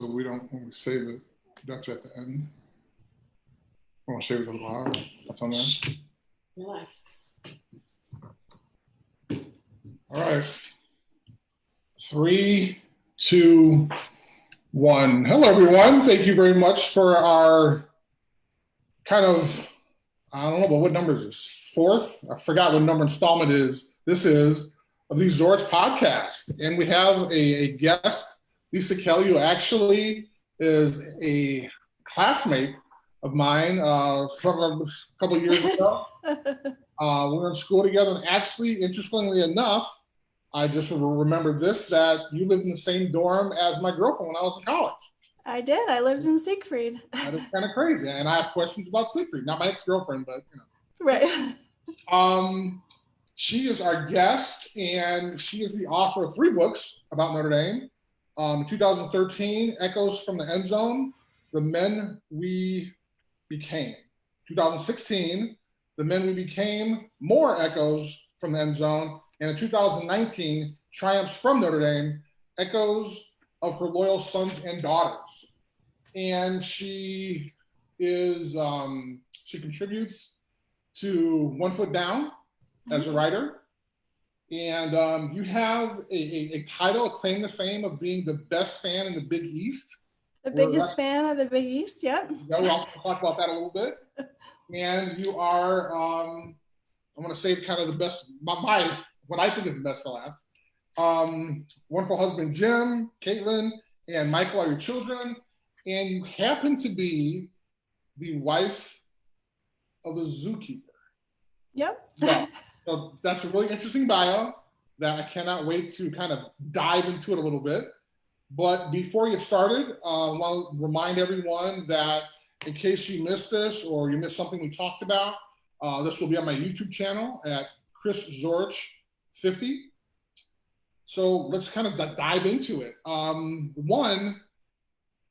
we don't, when we save it, Dutch at the end. I want to save it to the bottom. That's on there. Yeah. All right. 3, 2, 1. Hello, everyone. Thank you very much for our kind of, I don't know, but what number is this? 4th? I forgot what number installment is. This is of the Zorich podcast. And we have a guest, Lisa Kelly, who actually is a classmate of mine from a couple of years ago. We were in school together, and actually, interestingly enough, I just remembered this, that you lived in the same dorm as my girlfriend when I was in college. I did. I lived in Siegfried. That is kind of crazy. And I have questions about Siegfried. Not my ex-girlfriend, but you know. Right. She is our guest, and she is the author of 3 books about Notre Dame. 2013, Echoes from the Endzone, The Men We Became. 2016, The Men We Became, More Echoes from the Endzone. And in 2019, Triumphs from Notre Dame, Echoes of Her Loyal Sons and Daughters. And she is, she contributes to One Foot Down as a writer. And you have a title, a claim to fame of being the best fan in the Big East. The biggest fan of the Big East, yep. Yeah, we'll also talk about that a little bit. And you are, I'm going to save kind of the best, what I think is the best for last. Wonderful husband, Jim, Caitlin, and Michael are your children. And you happen to be the wife of a zookeeper. Yep. So that's a really interesting bio that I cannot wait to kind of dive into it a little bit. But before we get started, I want to remind everyone that in case you missed this or you missed something we talked about, this will be on my YouTube channel at Chris Zorich 50. So let's kind of dive into it. One,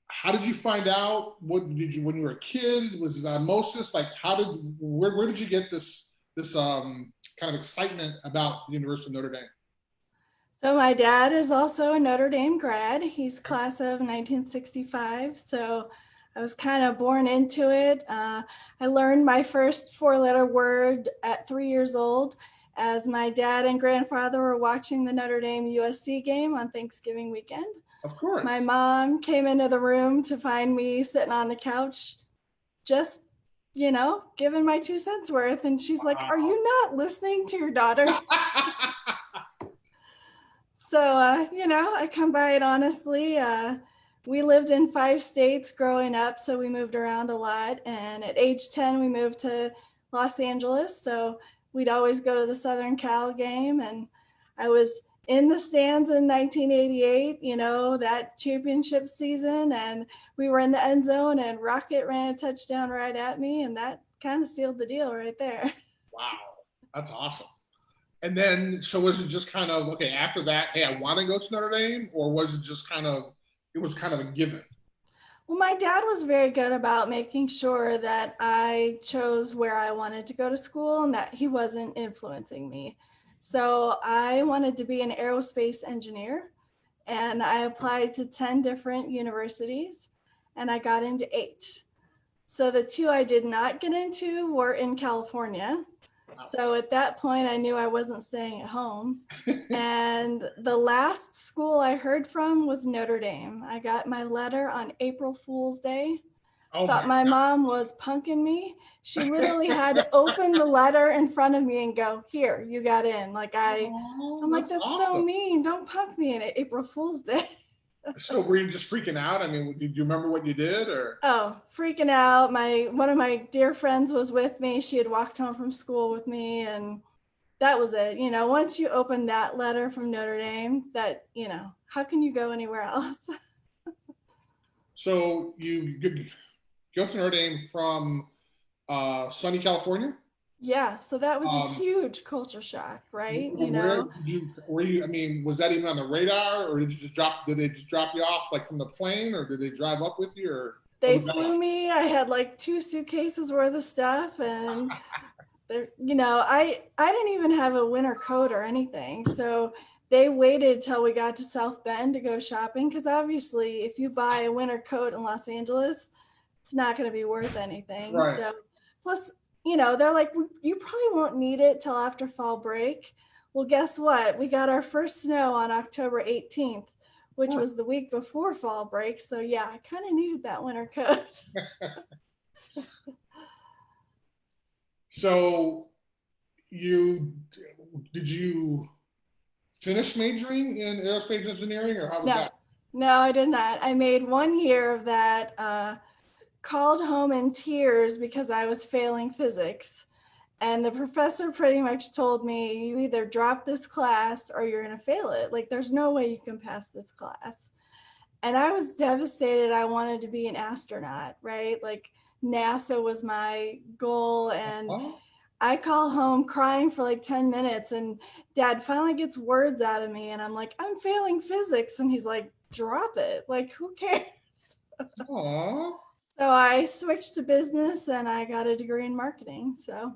how did you find out? What did you, when you were a kid? Was it osmosis? Like, where did you get this kind of excitement about the University of Notre Dame? So my dad is also a Notre Dame grad. He's class of 1965. So I was kind of born into it. I learned my first 4-letter word at 3 years old as my dad and grandfather were watching the Notre Dame USC game on Thanksgiving weekend. Of course. My mom came into the room to find me sitting on the couch, just, you know, giving my 2 cents worth. And she's like, "Are you not listening to your daughter?" So, you know, I come by it honestly. We lived in 5 states growing up, so we moved around a lot. And at age 10, we moved to Los Angeles. So we'd always go to the Southern Cal game. And I was in the stands in 1988, you know, that championship season. And we were in the end zone and Rocket ran a touchdown right at me. And that kind of sealed the deal right there. Wow, that's awesome. And then, so was it just kind of, okay, after that, hey, I want to go to Notre Dame? Or was it just kind of, it was kind of a given? Well, my dad was very good about making sure that I chose where I wanted to go to school and that he wasn't influencing me. So I wanted to be an aerospace engineer, and I applied to 10 different universities, and I got into 8. So the 2 I did not get into were in California. So at that point, I knew I wasn't staying at home. And the last school I heard from was Notre Dame. I got my letter on April Fool's Day. Thought my mom was punking me. She literally had to open the letter in front of me and go, "Here, you got in." Like I'm like, that's awesome. So mean. Don't punk me on April Fool's Day. So were you just freaking out? I mean, do you remember what you did, or? Oh, freaking out. One of my dear friends was with me. She had walked home from school with me, and that was it. You know, once you open that letter from Notre Dame, that, you know, how can you go anywhere else? So you go to Notre Dame from sunny California? Yeah, so that was a huge culture shock, right? You know, were you? I mean, was that even on the radar, or did they just drop you off like from the plane, or did they drive up with you, or? They flew me. I had like 2 suitcases worth of stuff, and you know, I didn't even have a winter coat or anything. So they waited till we got to South Bend to go shopping because obviously, if you buy a winter coat in Los Angeles, it's not going to be worth anything. Right. So, plus, they're like, you probably won't need it till after fall break. Well, guess what? We got our first snow on October 18th, which was the week before fall break. So, yeah, I kind of needed that winter coat. So did you finish majoring in aerospace engineering, or how was that? No, I did not. I made 1 year of that, called home in tears because I was failing physics. And the professor pretty much told me, you either drop this class or you're going to fail it. Like, there's no way you can pass this class. And I was devastated. I wanted to be an astronaut, right? Like, NASA was my goal. And I call home crying for like 10 minutes. And Dad finally gets words out of me. And I'm like, I'm failing physics. And he's like, drop it. Like, who cares? Aww. So I switched to business and I got a degree in marketing. So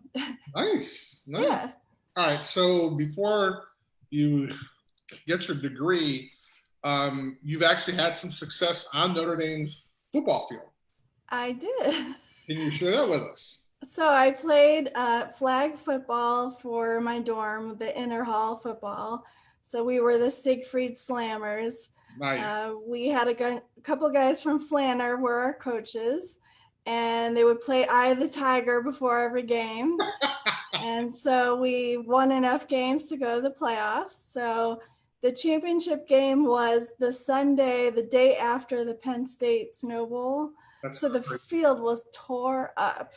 nice. Yeah. All right. So before you get your degree, you've actually had some success on Notre Dame's football field. I did. Can you share that with us? So I played flag football for my dorm, the inner hall football. So we were the Siegfried Slammers. Nice. We had a couple guys from Flanner were our coaches, and they would play Eye of the Tiger before every game. And so we won enough games to go to the playoffs. So the championship game was the Sunday, the day after the Penn State Snow Bowl. So the field was tore up.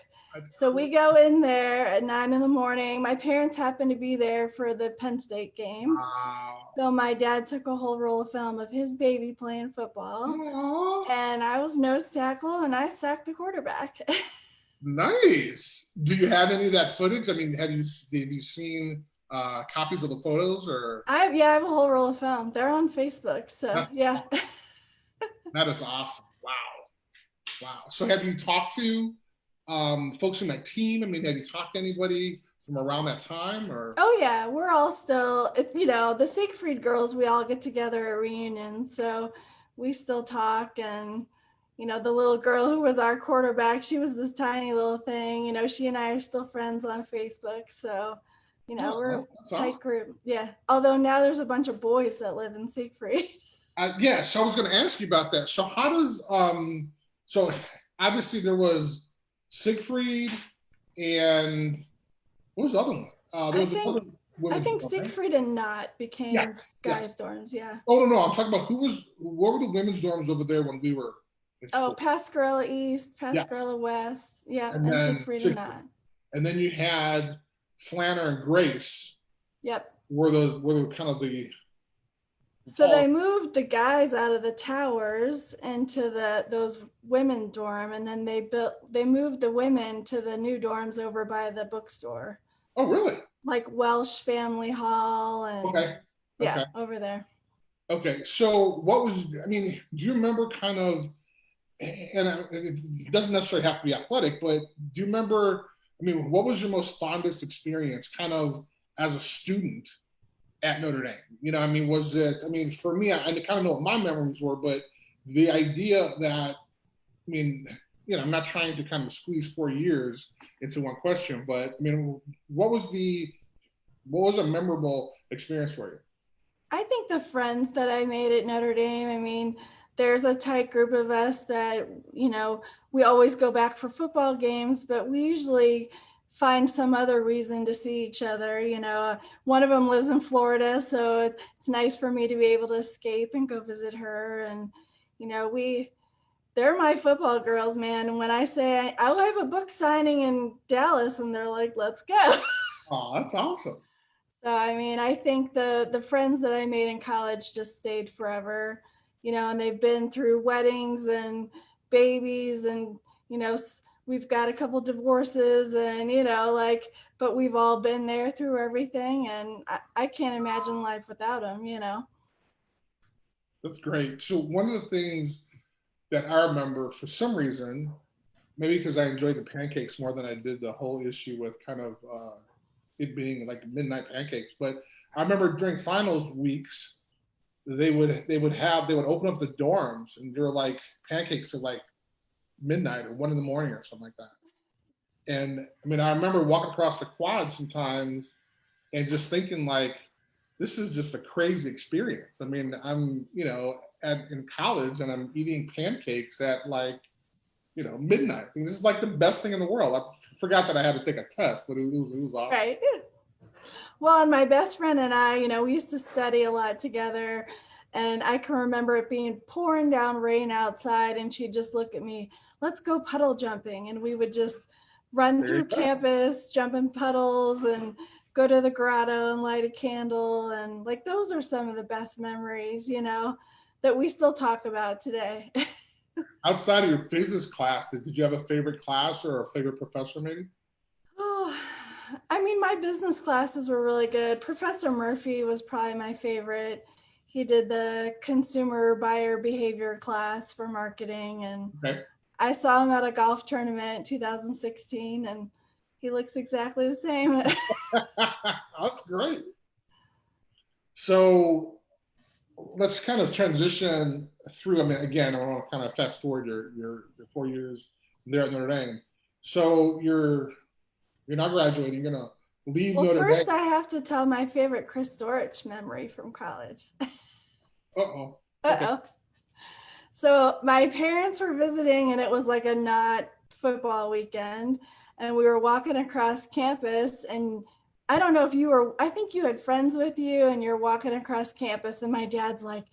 So we go in there at 9 a.m. My parents happened to be there for the Penn State game. Wow. So my dad took a whole roll of film of his baby playing football. Aww. And I was nose tackle and I sacked the quarterback. Nice. Do you have any of that footage? I mean, have you seen copies of the photos, or? I have a whole roll of film. They're on Facebook. So yeah. That is awesome. Wow. So have you talked to folks in that team? I mean, have you talked to anybody from around that time, or? Oh yeah, we're all still, it's, the Siegfried girls, we all get together at reunions. So we still talk, and, the little girl who was our quarterback, she was this tiny little thing, she and I are still friends on Facebook. So, we're a tight group. Yeah. Although now there's a bunch of boys that live in Siegfried. Yeah. So I was going to ask you about that. So how does, so obviously there was Siegfried, and what was the other one? I think Siegfried and Knott became guys' dorms. Yeah. Oh no, I'm talking about what were the women's dorms over there when we were? Pascarella East, Pascarella West. Yeah. And Siegfried and Knott. And then you had Flanner and Grace. Yep. Were the kind of the. So they moved the guys out of the towers into those women dorm, and then they moved the women to the new dorms over by the bookstore. Oh, really? Like Welsh Family Hall and over there. Okay, so do you remember kind of, and it doesn't necessarily have to be athletic, but do you remember, what was your most fondest experience kind of as a student at Notre Dame? Was it, for me, I kind of know what my memories were, but the idea that, I'm not trying to kind of squeeze 4 years into one question, but what was a memorable experience for you? I think the friends that I made at Notre Dame, there's a tight group of us that, we always go back for football games, but we usually find some other reason to see each other. One of them lives in Florida, so it's nice for me to be able to escape and go visit her. And, they're my football girls, man. And when I say I'll have a book signing in Dallas, and they're like, let's go. Oh, that's awesome. So, I think the friends that I made in college just stayed forever, and they've been through weddings and babies, and, we've got a couple divorces, and, but we've all been there through everything. And I can't imagine life without them, That's great. So one of the things that I remember, for some reason, maybe because I enjoyed the pancakes more than I did the whole issue with kind of it being like midnight pancakes, but I remember during finals weeks, they would open up the dorms and there were like pancakes at like midnight or 1 in the morning or something like that. And I mean, I remember walking across the quad sometimes and just thinking like, this is just a crazy experience. I mean, I'm, in college and I'm eating pancakes at like, midnight. And this is like the best thing in the world. I forgot that I had to take a test, but it was awesome. Right. Well, and my best friend and I, we used to study a lot together. And I can remember it being pouring down rain outside, and she'd just look at me, let's go puddle jumping. And we would just run There you through go. campus, jump in puddles, and go to the grotto and light a candle. And like, those are some of the best memories, that we still talk about today. Outside of your physics class, did you have a favorite class or a favorite professor maybe? Oh, I mean, my business classes were really good. Professor Murphy was probably my favorite. He did the consumer buyer behavior class for marketing, and Okay. I saw him at a golf tournament in 2016, and he looks exactly the same. That's great. So let's kind of transition through. I mean, again, I want to kind of fast forward your 4 years there at Notre Dame. So you're not graduating. You're gonna leave Well, Notre Dame. first I have to tell my favorite Chris Zorich memory from college. Uh-oh. Okay. Uh-oh. So my parents were visiting, and it was like a not football weekend, and we were walking across campus, and I don't know if I think you had friends with you, and you're walking across campus, and my dad's like,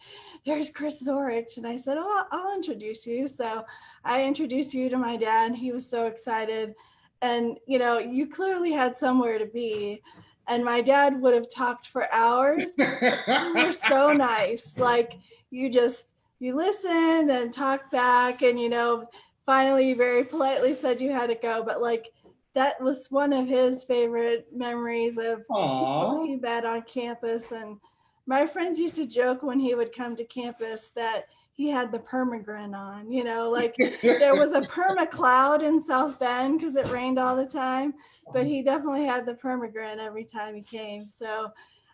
there's Chris Zorich. And I said, oh, I'll introduce you. So I introduced you to my dad, and he was so excited. And, you clearly had somewhere to be. And my dad would have talked for hours. You were so nice. Like, you listened and talked back, and finally you very politely said you had to go, but like, that was one of his favorite memories of people Aww. he met on campus. And my friends used to joke when he would come to campus that he had the permagrin on, like there was a perma cloud in South Bend because it rained all the time, but he definitely had the permagrin every time he came. So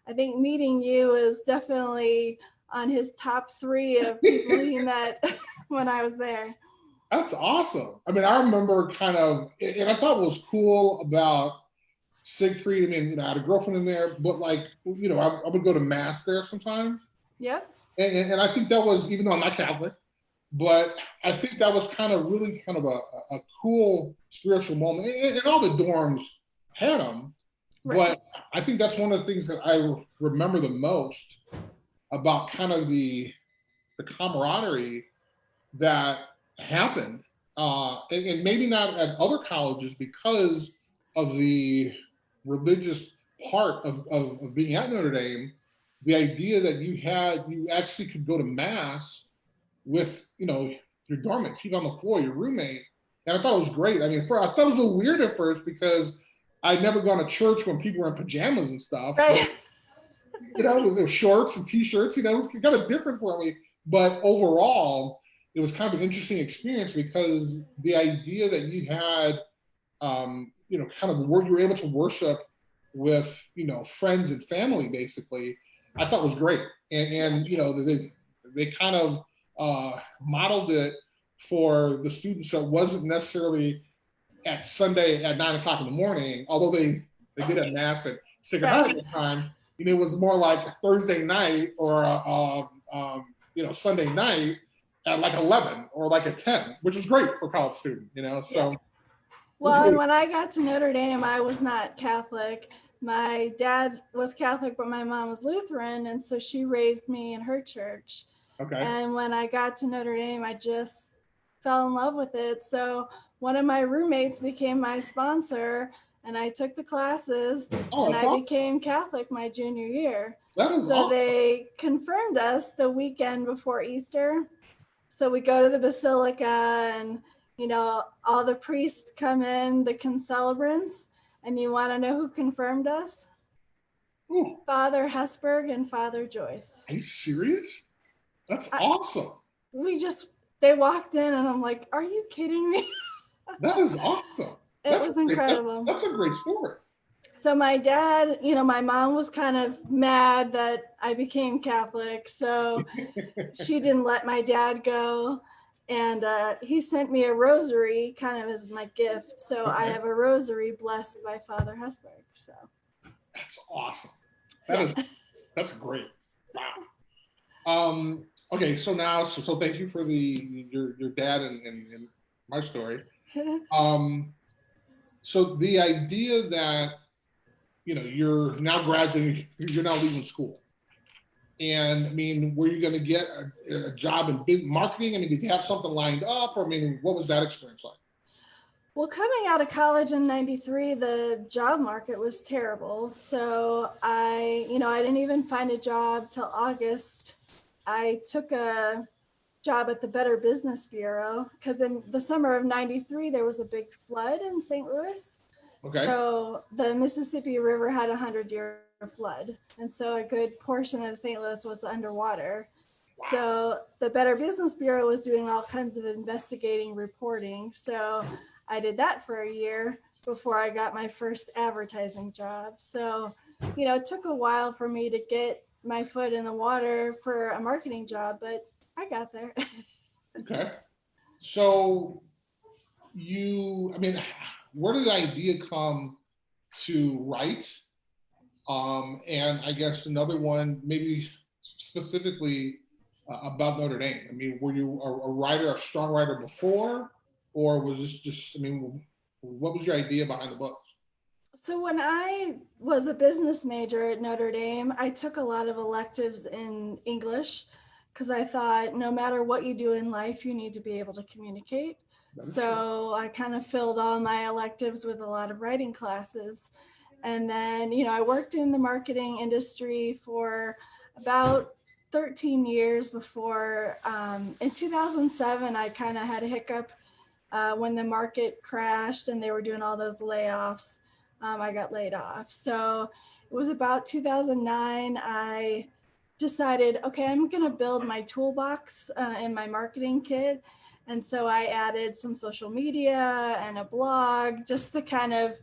I think meeting you is definitely on his top 3 of people he met when I was there. That's awesome. I mean, I remember kind of, and I thought what was cool about Siegfried. I mean, I had a girlfriend in there, but like, I would go to mass there sometimes. Yep. And I think that was, even though I'm not Catholic, but I think that was kind of really kind of a cool spiritual moment. And all the dorms had them, Right. but I think that's one of the things that I remember the most about kind of the camaraderie that happened. And maybe not at other colleges because of the religious part of being at Notre Dame, the idea that you actually could go to mass with, your dormant, feet on the floor, your roommate. And I thought it was great. I mean, I thought it was a little weird at first because I'd never gone to church when people were in pajamas and stuff. Right. But, it was shorts and t-shirts, it was kind of different for me. But overall, it was kind of an interesting experience because the idea that you had, kind of you were able to worship with, friends and family, basically, I thought was great. And they kind of modeled it for the students. So it wasn't necessarily at Sunday at 9 o'clock in the morning, although they did at mass at 6 o'clock time. It was more like Thursday night or Sunday night at like 11 or like at 10, which is great for a college student, so. Yeah. Well, and when I got to Notre Dame, I was not Catholic. My dad was Catholic, but my mom was Lutheran. And so she raised me in her church. Okay. And when I got to Notre Dame, I just fell in love with it. So one of my roommates became my sponsor, and I took the classes, and I became Catholic my junior year. That is awesome. They confirmed us the weekend before Easter. So we go to the basilica, and all the priests come in, the concelebrants, and you want to know who confirmed us? Ooh. Father Hesburgh and Father Joyce. Are you serious? That's awesome. They walked in, and I'm like, are you kidding me? That is awesome. It was incredible. That's a great story. So my dad, my mom was kind of mad that I became Catholic. So she didn't let my dad go. And he sent me a rosary kind of as my gift. So I Okay. have a rosary blessed by Father Hesberg. So That's awesome. yeah. That's great. Wow. Okay, so now, so thank you for your dad and my story. So the idea that you're now graduating, you're now leaving school, and I mean, were you going to get a job in big marketing? I mean, did you have something lined up, or I mean, what was that experience like? Well, coming out of college in 93, the job market was terrible. So I didn't even find a job till August. I took a job at the Better Business Bureau because in the summer of 93, there was a big flood in St. Louis. Okay. So the Mississippi River had a 100-year flood. And so a good portion of St. Louis was underwater. Wow. So the Better Business Bureau was doing all kinds of investigating reporting. So I did that for a year before I got my first advertising job. So, it took a while for me to get my foot in the water for a marketing job, but I got there. Okay. So I mean, where did the idea come to write? And I guess another one, maybe specifically about Notre Dame. I mean, were you a writer, a strong writer before, or was this just, I mean, what was your idea behind the books? So when I was a business major at Notre Dame, I took a lot of electives in English because I thought no matter what you do in life, you need to be able to communicate. So I kind of filled all my electives with a lot of writing classes. And then, I worked in the marketing industry for about 13 years before in 2007, I kind of had a hiccup when the market crashed and they were doing all those layoffs. I got laid off. So it was about 2009. I decided, okay, I'm going to build my toolbox in my marketing kit. And so I added some social media and a blog just to kind of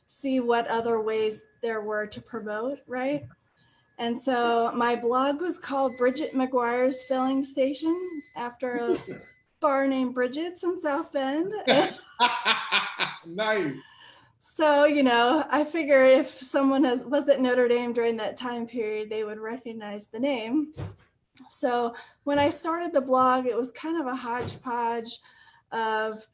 see what other ways there were to promote, right? And so my blog was called Bridget McGuire's Filling Station after a bar named Bridget's in South Bend. Nice. So, I figure if someone was at Notre Dame during that time period, they would recognize the name. So when I started the blog, it was kind of a hodgepodge of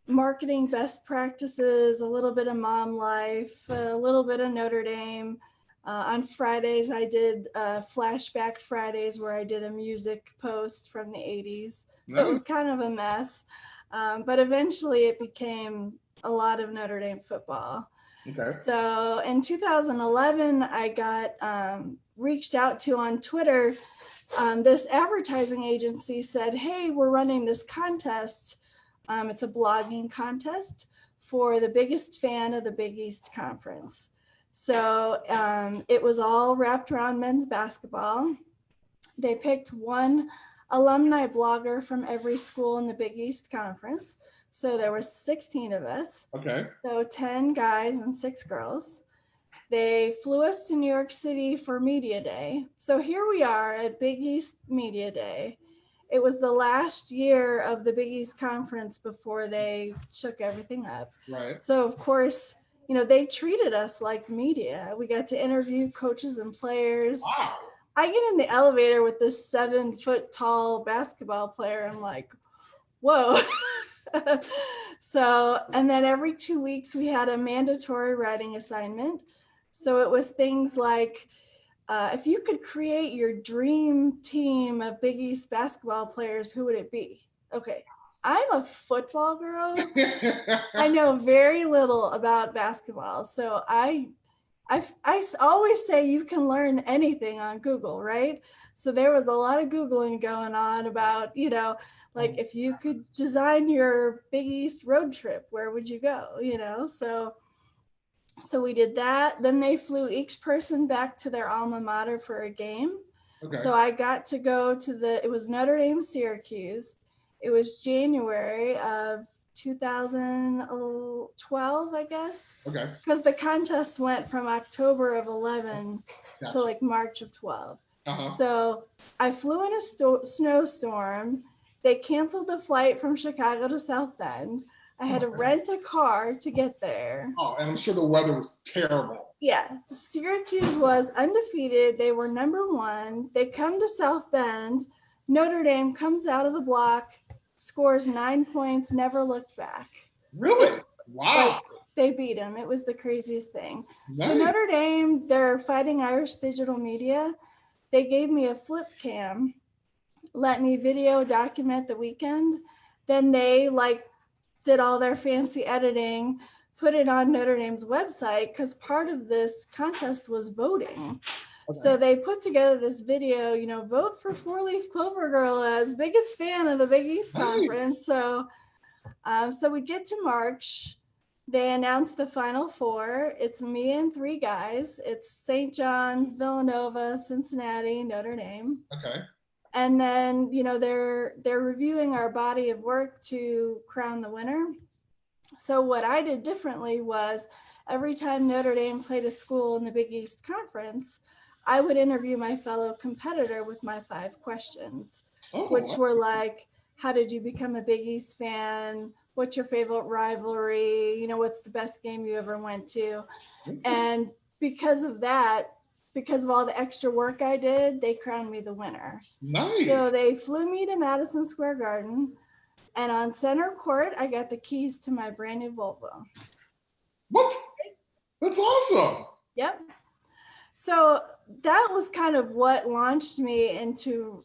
marketing best practices, a little bit of mom life, a little bit of Notre Dame. On Fridays, I did Flashback Fridays where I did a music post from the 80s. Nice. So it was kind of a mess. But eventually it became a lot of Notre Dame football. Okay. So in 2011, I got reached out to on Twitter. This advertising agency said, hey, we're running this contest. It's a blogging contest for the biggest fan of the Big East Conference. So it was all wrapped around men's basketball. They picked one alumni blogger from every school in the Big East Conference. So there were 16 of us. Okay. So 10 guys and 6 girls. They flew us to New York City for Media Day. So here we are at Big East Media Day. It was the last year of the Big East Conference before they shook everything up. Right. So of course, they treated us like media. We got to interview coaches and players. Wow. I get in the elevator with this 7-foot tall basketball player. I'm like, whoa. So, and then every 2 weeks we had a mandatory writing assignment. So it was things like, if you could create your dream team of Big East basketball players, who would it be? Okay, I'm a football girl. I know very little about basketball. So I always say you can learn anything on Google, right? So there was a lot of Googling going on about, like if you could design your Big East road trip, where would you go? So we did that. Then they flew each person back to their alma mater for a game. Okay. So I got to go to it was Notre Dame Syracuse. It was January of 2012, I guess. Okay. Because the contest went from October of 11 Gotcha. to like March of 12. Uh-huh. So I flew in a snowstorm. They canceled the flight from Chicago to South Bend. I had to rent a car to get there. Oh, and I'm sure the weather was terrible. Yeah, Syracuse was undefeated. They were #1. They come to South Bend. Notre Dame comes out of the block, scores 9 points, never looked back. Really? Wow. Like, they beat them. It was the craziest thing. Nice. So Notre Dame, they're Fighting Irish Digital Media. They gave me a flip cam, let me video document the weekend. Then they did all their fancy editing, put it on Notre Dame's website, because part of this contest was voting. Okay. So they put together this video, vote for 4-leaf clover girl as biggest fan of the Big East Conference. So we get to March. They announced the Final Four. It's me and 3 guys. It's St. John's, Villanova, Cincinnati, Notre Dame. Okay. And then, they're reviewing our body of work to crown the winner. So what I did differently was every time Notre Dame played a school in the Big East Conference, I would interview my fellow competitor with my 5 questions, which were like, how did you become a Big East fan? What's your favorite rivalry? What's the best game you ever went to? And because of that, because of all the extra work I did, they crowned me the winner. Nice. So they flew me to Madison Square Garden, and on center court, I got the keys to my brand new Volvo. What? That's awesome. Yep. So that was kind of what launched me into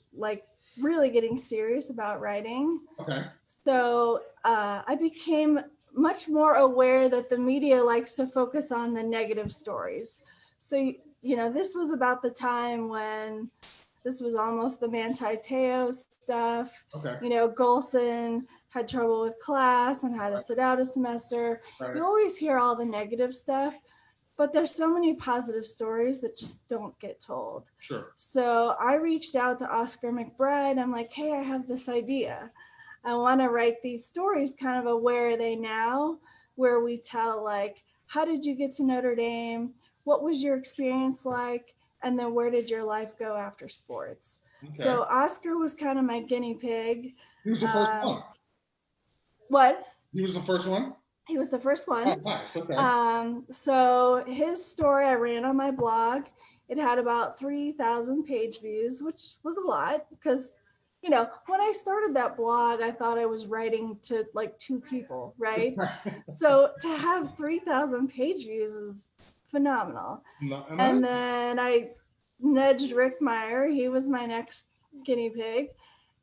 really getting serious about writing. Okay. So I became much more aware that the media likes to focus on the negative stories. So, this was about the time when this was almost the Manti Te'o stuff. Okay. Golson had trouble with class and had to sit out a semester. Right. You always hear all the negative stuff, but there's so many positive stories that just don't get told. Sure. So I reached out to Oscar McBride. I'm like, hey, I have this idea. I want to write these stories kind of a Where Are They Now, where we tell how did you get to Notre Dame? What was your experience like? And then where did your life go after sports? Okay. So Oscar was kind of my guinea pig. He was the first one. What? He was the first one? He was the first one. Oh, nice. Okay. So his story I ran on my blog. It had about 3,000 page views, which was a lot because, when I started that blog, I thought I was writing to 2 people, right? So to have 3,000 page views is phenomenal. And then I nudged Rick Meyer. He was my next guinea pig,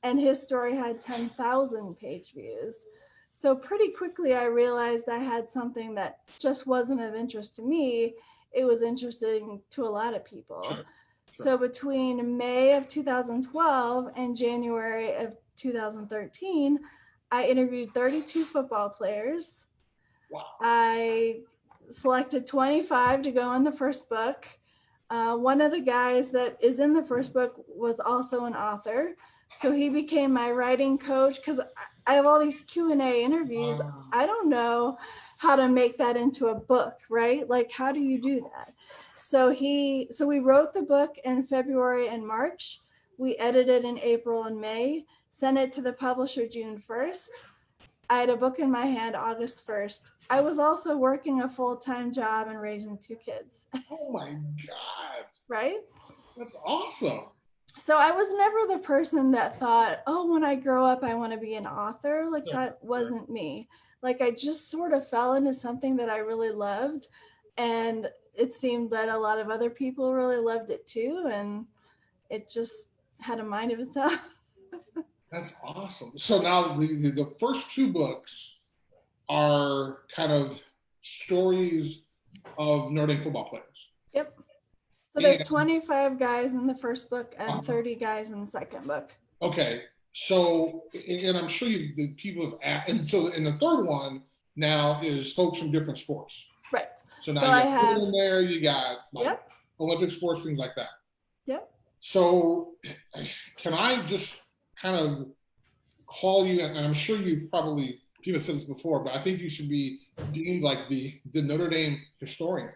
and his story had 10,000 page views. So pretty quickly, I realized I had something that just wasn't of interest to me. It was interesting to a lot of people. Sure. So between May of 2012 and January of 2013, I interviewed 32 football players. Wow. I selected 25 to go in the first book. One of the guys that is in the first book was also an author. So he became my writing coach because I have all these Q&A interviews. I don't know how to make that into a book, right? How do you do that? So we wrote the book in February and March. We edited in April and May, sent it to the publisher June 1st. I had a book in my hand August 1st. I was also working a full-time job and raising 2 kids. Oh my God. Right? That's awesome. So I was never the person that thought, oh, when I grow up, I want to be an author. That wasn't me. I just sort of fell into something that I really loved. And it seemed that a lot of other people really loved it too. And it just had a mind of its own. That's awesome. So now the first 2 books are kind of stories of Notre Dame football players. Yep. So there's 25 guys in the first book and 30 guys in the second book. Okay. So, and I'm sure the people have, and so in the third one now is folks from different sports. Right. So now you have in there, you got Olympic sports, things like that. Yep. So can I just kind of call you, and I'm sure you've probably people said this before, but I think you should be deemed like the Notre Dame historian,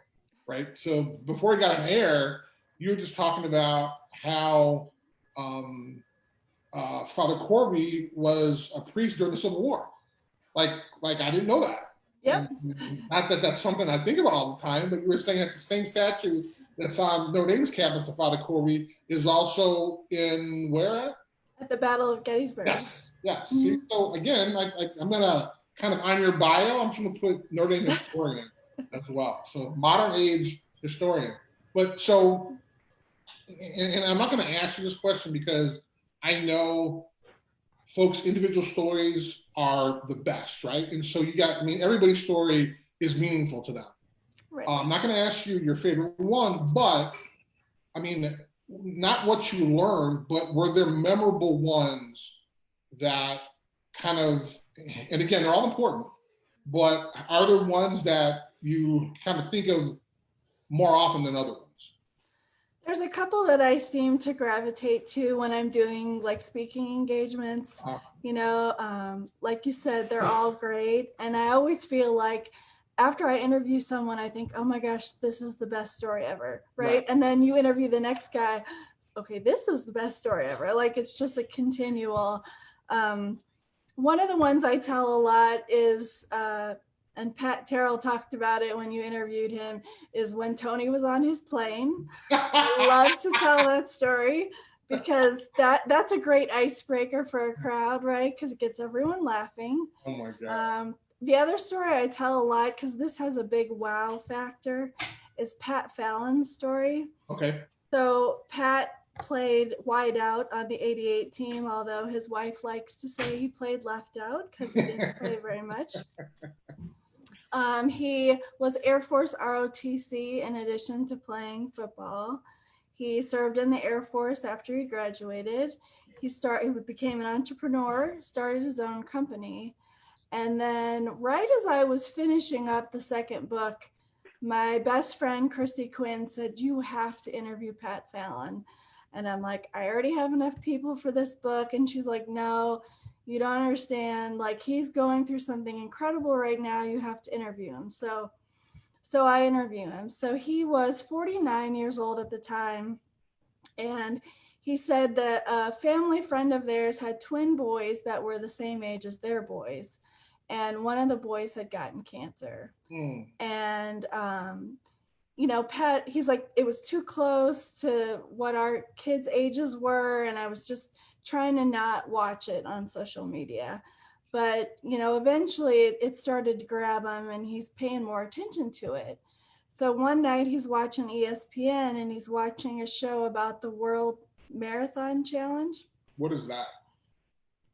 right? So before he got on air, you were just talking about how Father Corby was a priest during the Civil War. Like I didn't know that. Yep. And not that that's something I think about all the time, but you were saying that the same statue that's on Notre Dame's campus of Father Corby is also in where at? At the Battle of Gettysburg. Yes, yes. See, so again, I'm gonna kind of on your bio, I'm just gonna put Notre Dame historian as well. So modern age historian. But so, and I'm not gonna ask you this question because I know folks' individual stories are the best, right? And so I mean, everybody's story is meaningful to them. Right. I'm not gonna ask you your favorite one, but I mean, not what you learned, but were there memorable ones that kind of, and again, they're all important, but are there ones that you kind of think of more often than other ones? There's a couple that I seem to gravitate to when I'm doing like speaking engagements. Like you said, they're all great. And I always feel like after I interview someone, I think, oh my gosh, this is the best story ever, right? And then you interview the next guy, okay, this is the best story ever. Like it's just a continual. One of the ones I tell a lot is, and Pat Terrell talked about it when you interviewed him, is when Tony was on his plane. I love to tell that story because that's a great icebreaker for a crowd, right? Because it gets everyone laughing. Oh my God. The other story I tell a lot, because this has a big wow factor, is Pat Fallon's story. Okay. So Pat played wide out on the 88 team, although his wife likes to say he played left out because he didn't play very much. He was Air Force ROTC in addition to playing football. He served in the Air Force after he graduated. He became an entrepreneur, started his own company. And then right as I was finishing up the second book, my best friend, Christy Quinn, said, you have to interview Pat Fallon. And I'm like, I already have enough people for this book. And she's like, no, you don't understand. Like he's going through something incredible right now. You have to interview him. So I interview him. So he was 49 years old at the time. And he said that a family friend of theirs had twin boys that were the same age as their boys. And one of the boys had gotten cancer. And, Pat, he's like, it was too close to what our kids' ages were. And I was just trying to not watch it on social media. But, eventually it started to grab him and he's paying more attention to it. So one night he's watching ESPN and he's watching a show about the World Marathon Challenge. What is that?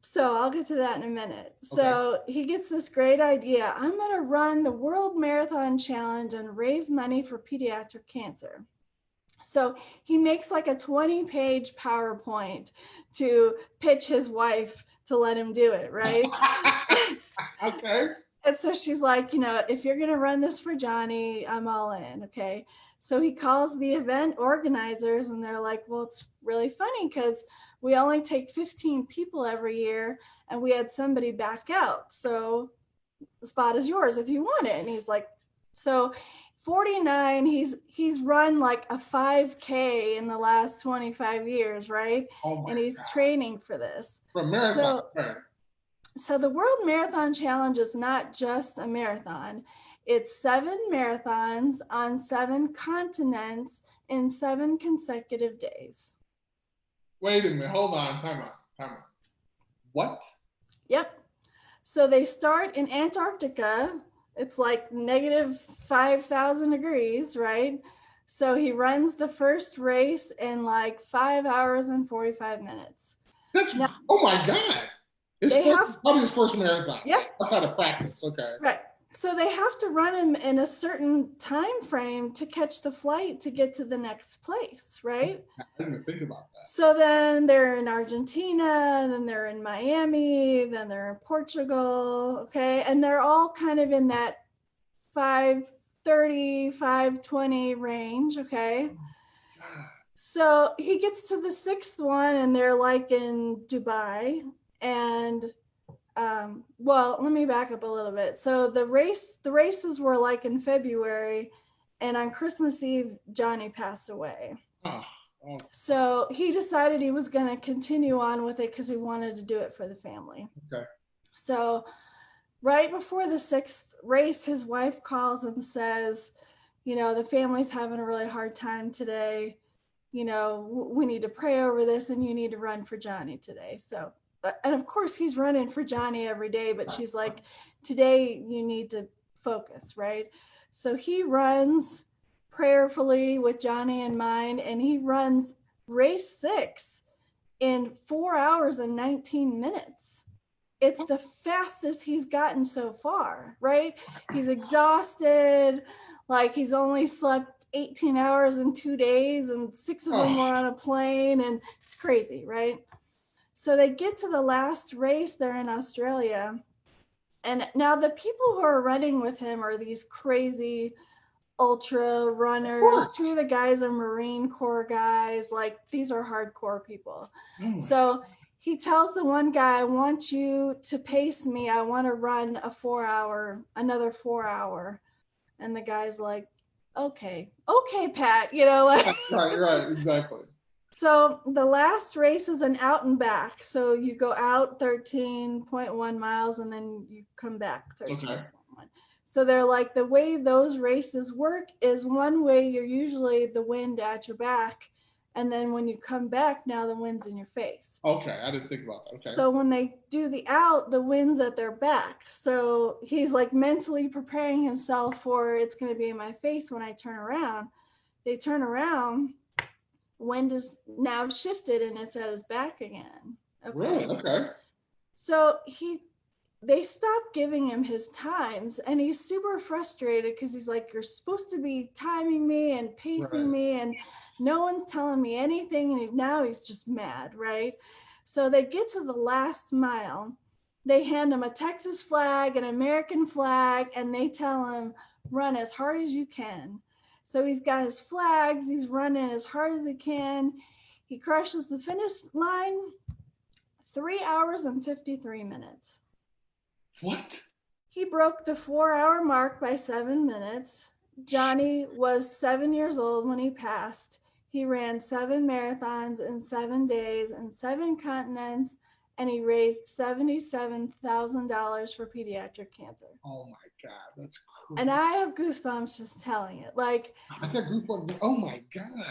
So I'll get to that in a minute. Okay. So he gets this great idea. I'm going to run the World Marathon Challenge and raise money for pediatric cancer. So he makes like a 20-page PowerPoint to pitch his wife to let him do it, right? Okay. And so she's like, if you're going to run this for Johnny, I'm all in. Okay. So he calls the event organizers and they're like, well, it's really funny because we only take 15 people every year and we had somebody back out. So the spot is yours if you want it. And he's like, so 49, he's run like a 5K in the last 25 years, right? And he's training for this. For a marathon. So the World Marathon Challenge is not just a marathon. It's 7 marathons on 7 continents in 7 consecutive days. Wait a minute, hold on, time out. What? Yep. So they start in Antarctica. It's like negative 5,000 degrees, right? So he runs the first race in like 5 hours and 45 minutes. Oh my God. Probably his first marathon. Yeah. Outside of practice, okay. Right. So they have to run him in a certain time frame to catch the flight to get to the next place, right? I didn't even think about that. So then they're in Argentina, then they're in Miami, then they're in Portugal, okay? And they're all kind of in that 5:30, 5:20 range, okay? So he gets to the 6th one and they're like in Dubai. And well, let me back up a little bit. So the races were like in February, and on Christmas Eve, Johnny passed away. Oh, oh, So he decided he was going to continue on with it because he wanted to do it for the family. okay. So right before the sixth race, his wife calls and says, the family's having a really hard time today. We need to pray over this, and you need to run for Johnny today. So, and of course he's running for Johnny every day, but she's like, today you need to focus, right? So he runs prayerfully with Johnny in mind, and he runs race 6 in 4 hours and 19 minutes. It's the fastest he's gotten so far, right? He's exhausted, like he's only slept 18 hours in 2 days, and 6 of them were on a plane, and it's crazy, right? So they get to the last race, they're in Australia. And now the people who are running with him are these crazy ultra runners. 2 of the guys are Marine Corps guys. Like, these are hardcore people. So he tells the one guy, I want you to pace me. I want to run another 4 hour. And the guy's like, okay, Pat, Right, exactly. So the last race is an out and back. So you go out 13.1 miles and then you come back 13.1. Okay. So they're like, the way those races work is one way you're usually the wind at your back. And then when you come back, now the wind's in your face. Okay, I didn't think about that. Okay. So when they do the out, the wind's at their back. So he's like mentally preparing himself for, it's going to be in my face when I turn around. They turn around, wind is now shifted and it's at his back again. Okay. Really? Okay. So they stopped giving him his times, and he's super frustrated because he's like, you're supposed to be timing me and pacing me, and no one's telling me anything. And now he's just mad, right? So they get to the last mile. They hand him a Texas flag, an American flag, and they tell him, run as hard as you can. So he's got his flags. He's running as hard as he can. He crushes the finish line, 3 hours and 53 minutes. What? He broke the 4 hour mark by 7 minutes. Johnny was 7 years old when he passed. He ran 7 marathons in 7 days in 7 continents, and he raised $77,000 for pediatric cancer. Oh my God, that's cool. And I have goosebumps just telling it. Like, I got goosebumps. Oh my God.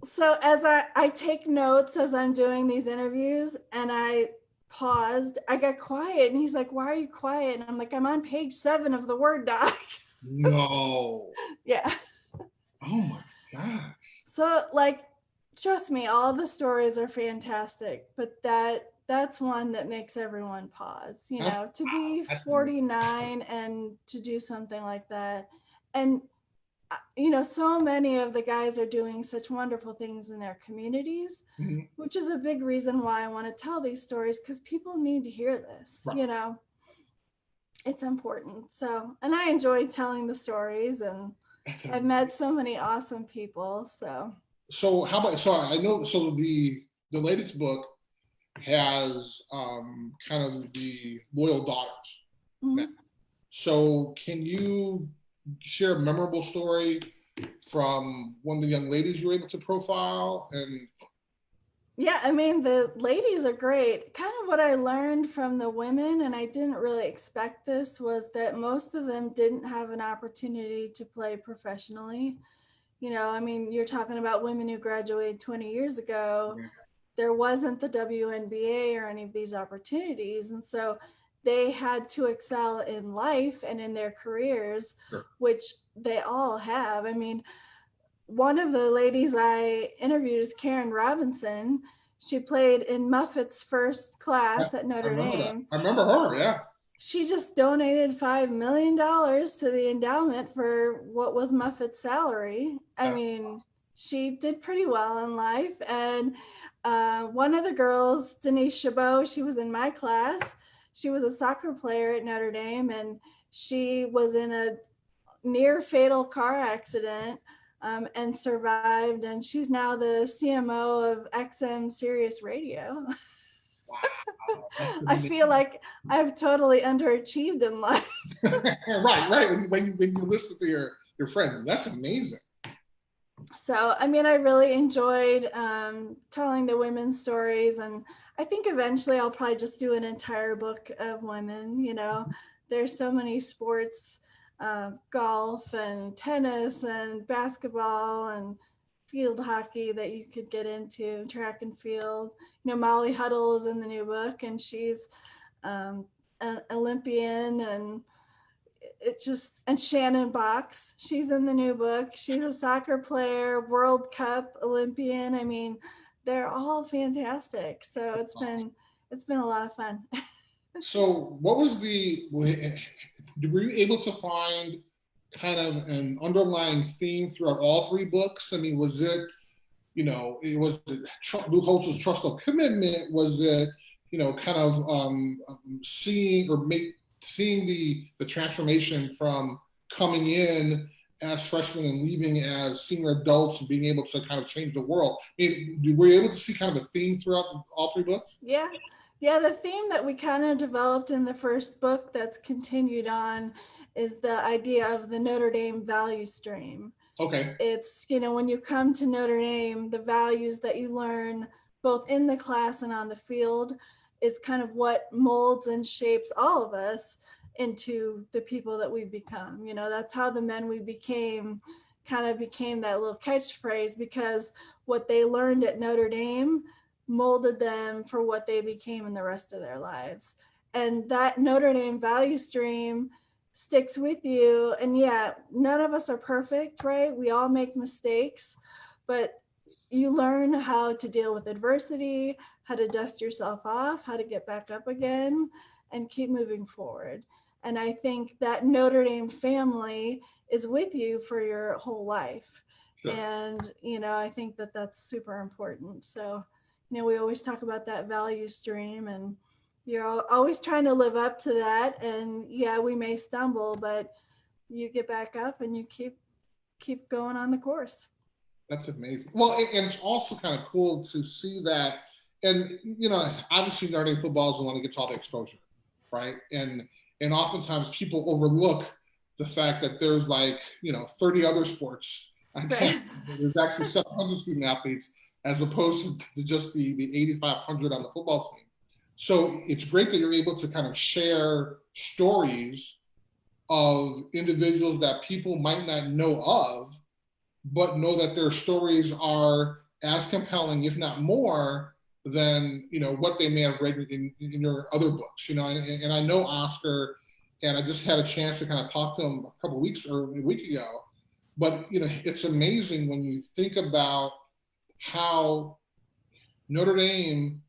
So as I take notes as I'm doing these interviews, and I paused, I got quiet, and he's like, why are you quiet? And I'm like, I'm on page 7 of the Word doc. No. Yeah. Oh my gosh. So, like, trust me, all the stories are fantastic, but that's one that makes everyone pause, to be 49 and to do something like that. And so many of the guys are doing such wonderful things in their communities, which is a big reason why I want to tell these stories, because people need to hear this, it's important. So, and I enjoy telling the stories, and I've met so many awesome people. So how about, I know, so the latest book has kind of the loyal daughters. Mm-hmm. So can you share a memorable story from one of the young ladies you were able to profile? And yeah, I mean, the ladies are great. Kind of what I learned from the women, and I didn't really expect this, was that most of them didn't have an opportunity to play professionally. I mean, you're talking about women who graduated 20 years ago. Yeah. There wasn't the WNBA or any of these opportunities. And so they had to excel in life and in their careers, sure, which they all have. I mean, one of the ladies I interviewed is Karen Robinson. She played in Muffet's first class at Notre Dame. I remember her, yeah. She just donated $5 million to the endowment for what was Muffet's salary. I mean, she did pretty well in life. And one of the girls, Denise Chabot, she was in my class. She was a soccer player at Notre Dame, and she was in a near fatal car accident and survived. And she's now the CMO of XM Sirius Radio. Wow. That's I amazing. feel like I've totally underachieved in life. Right. When you listen to your friends, that's amazing. So, I mean, I really enjoyed telling the women's stories. And I think eventually I'll probably just do an entire book of women. You know, there's so many sports, golf and tennis and basketball and field hockey that you could get into, track and field. You know, Molly Huddle is in the new book, and she's an Olympian, and it just, and Shannon Box, she's in the new book. She's a soccer player, World Cup Olympian. I mean, they're all fantastic. So it's been a lot of fun. So, what was were you able to find kind of an underlying theme throughout all three books? I mean, was it, was it Lou Holtz's trust of commitment? Was it, kind of seeing the transformation from coming in as freshmen and leaving as senior adults and being able to kind of change the world? I mean, were you able to see kind of a theme throughout all three books? Yeah. Yeah, the theme that we kind of developed in the first book that's continued on is the idea of the Notre Dame value stream. Okay. It's, you know, when you come to Notre Dame, the values that you learn both in the class and on the field is kind of what molds and shapes all of us into the people that we've become. You know, that's how the men we became kind of became that little catchphrase, because what they learned at Notre Dame molded them for what they became in the rest of their lives. And that Notre Dame value stream sticks with you. And yeah, none of us are perfect, right? We all make mistakes, but you learn how to deal with adversity, how to dust yourself off, how to get back up again and keep moving forward. And I think that Notre Dame family is with you for your whole life. Sure. And, you know, I think that that's super important. So, you know, we always talk about that value stream, and you're always trying to live up to that. And yeah, we may stumble, but you get back up and you keep going on the course. That's amazing. Well, and it's also kind of cool to see that. And, obviously Notre Dame football is the one that gets all the exposure, right? And oftentimes people overlook the fact that there's 30 other sports. Right. There's actually 700 student athletes as opposed to just the 8,500 on the football team. So it's great that you're able to kind of share stories of individuals that people might not know of, but know that their stories are as compelling, if not more, than what they may have read in your other books. And I know Oscar, and I just had a chance to kind of talk to him a couple of weeks or a week ago. But it's amazing when you think about how Notre Dame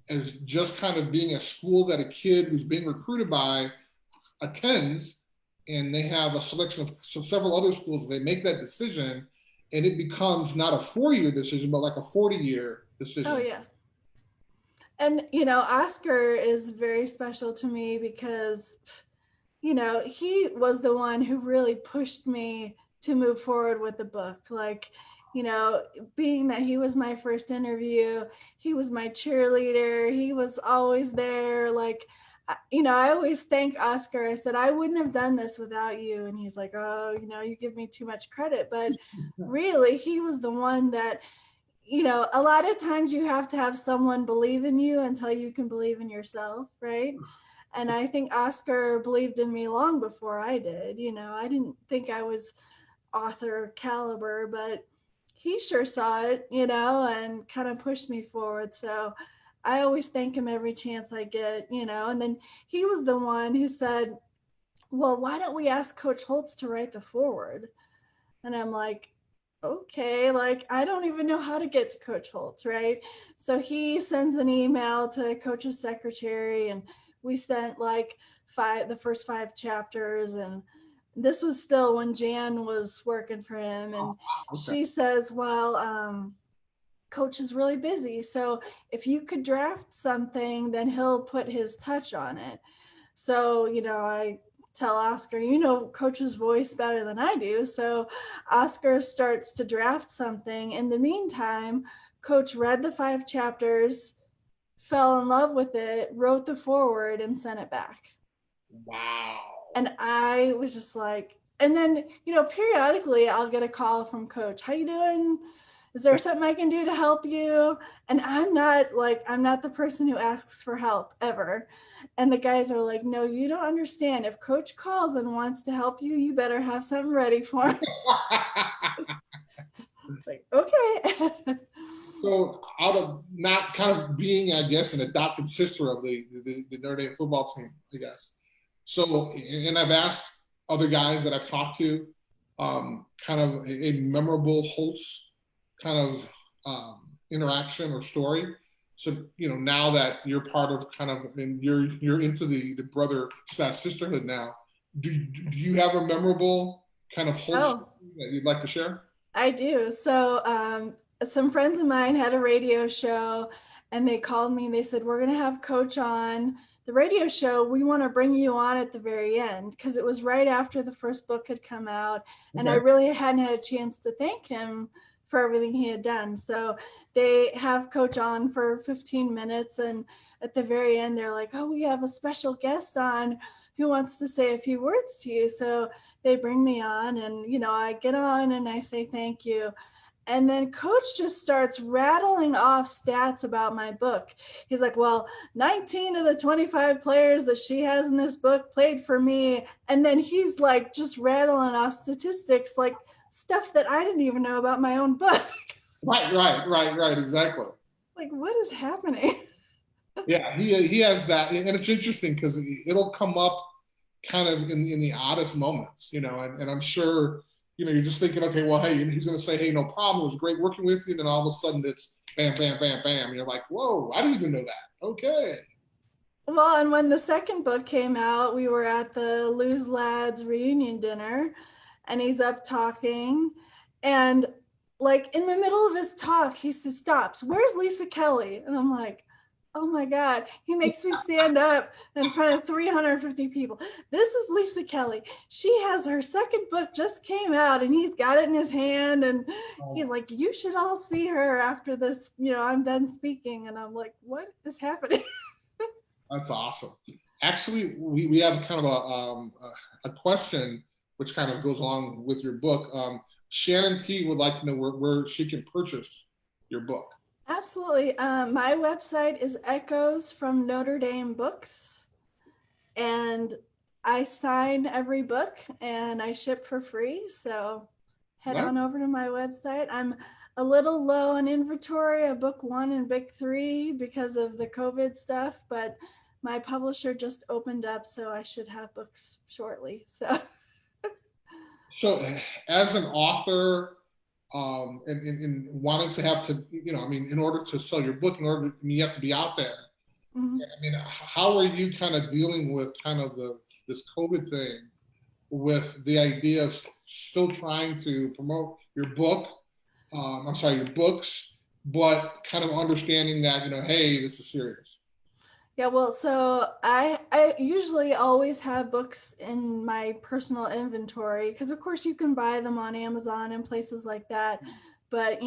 as just kind of being a school that a kid who's being recruited by attends, and they have a selection of several other schools. They make that decision, and it becomes not a 4-year decision, but like a 40-year decision. Oh yeah. And Oscar is very special to me because he was the one who really pushed me to move forward with the book. Like, being that he was my first interview, he was my cheerleader, he was always there. Like, I always thank Oscar. I said, I wouldn't have done this without you. And he's like, oh, you give me too much credit. But really, he was the one that, a lot of times you have to have someone believe in you until you can believe in yourself, right? And I think Oscar believed in me long before I did. I didn't think I was author caliber, but he sure saw it, and kind of pushed me forward. So I always thank him every chance I get, and then he was the one who said, well, why don't we ask Coach Holtz to write the foreword? And I'm like, okay, like I don't even know how to get to Coach Holtz, right? So he sends an email to Coach's secretary, and we sent like the first 5 chapters, and this was still when Jan was working for him, and she says, well, Coach is really busy, so if you could draft something, then he'll put his touch on it. So I tell Oscar, Coach's voice better than I do. So Oscar starts to draft something. In the meantime, Coach read the 5 chapters, fell in love with it, wrote the foreword, and sent it back. Wow. And I was just like, and then, periodically I'll get a call from Coach. How you doing? Is there something I can do to help you? And I'm not the person who asks for help ever. And the guys are like, no, you don't understand. If Coach calls and wants to help you, you better have something ready for him. Like, okay. So out of not kind of being, I guess, an adopted sister of the Notre Dame football team, I guess. So, and I've asked other guys that I've talked to, kind of a memorable Holtz kind of interaction or story. So, now that you're part of kind of, and you're into the brother / sisterhood now, do you have a memorable kind of Holtz story that you'd like to share? I do. So some friends of mine had a radio show and they called me and they said, we're going to have Coach on the radio show. We want to bring you on at the very end, because it was right after the first book had come out. And I really hadn't had a chance to thank him for everything he had done. So they have Coach on for 15 minutes. And at the very end, they're like, oh, we have a special guest on who wants to say a few words to you. So they bring me on and, I get on and I say thank you. And then Coach just starts rattling off stats about my book. He's like, well, 19 of the 25 players that she has in this book played for me. And then he's like just rattling off statistics, like stuff that I didn't even know about my own book. Right. Exactly. Like, what is happening? Yeah, he has that, and it's interesting because it'll come up kind of in the oddest moments, and I'm sure, you're just thinking, okay, well, hey, he's going to say, hey, no problem, it was great working with you, and then all of a sudden it's bam, bam, bam, bam, and you're like, whoa, I didn't even know that. Okay. Well, and when the second book came out, we were at the Lose Lads reunion dinner, and he's up talking, and like in the middle of his talk, he stops, where's Lisa Kelly? And I'm like, oh my God, he makes me stand up in front of 350 people. This is Lisa Kelly. She has her second book just came out and he's got it in his hand. And he's like, you should all see her after this, I'm done speaking. And I'm like, what is happening? That's awesome. Actually, we have kind of a question which kind of goes along with your book. Shannon T would like to know where she can purchase your book. Absolutely. My website is Echoes from Notre Dame Books, and I sign every book and I ship for free. So head on over to my website. I'm a little low on inventory of book 1 and book 3 because of the COVID stuff, but my publisher just opened up, so I should have books shortly. So as an author, and wanting to have to, in order to sell your book, you have to be out there. Mm-hmm. How are you kind of dealing with kind of this COVID thing with the idea of still trying to promote your book, your books, but kind of understanding that, hey, this is serious? Yeah, well, so I usually always have books in my personal inventory because, of course, you can buy them on Amazon and places like that. But,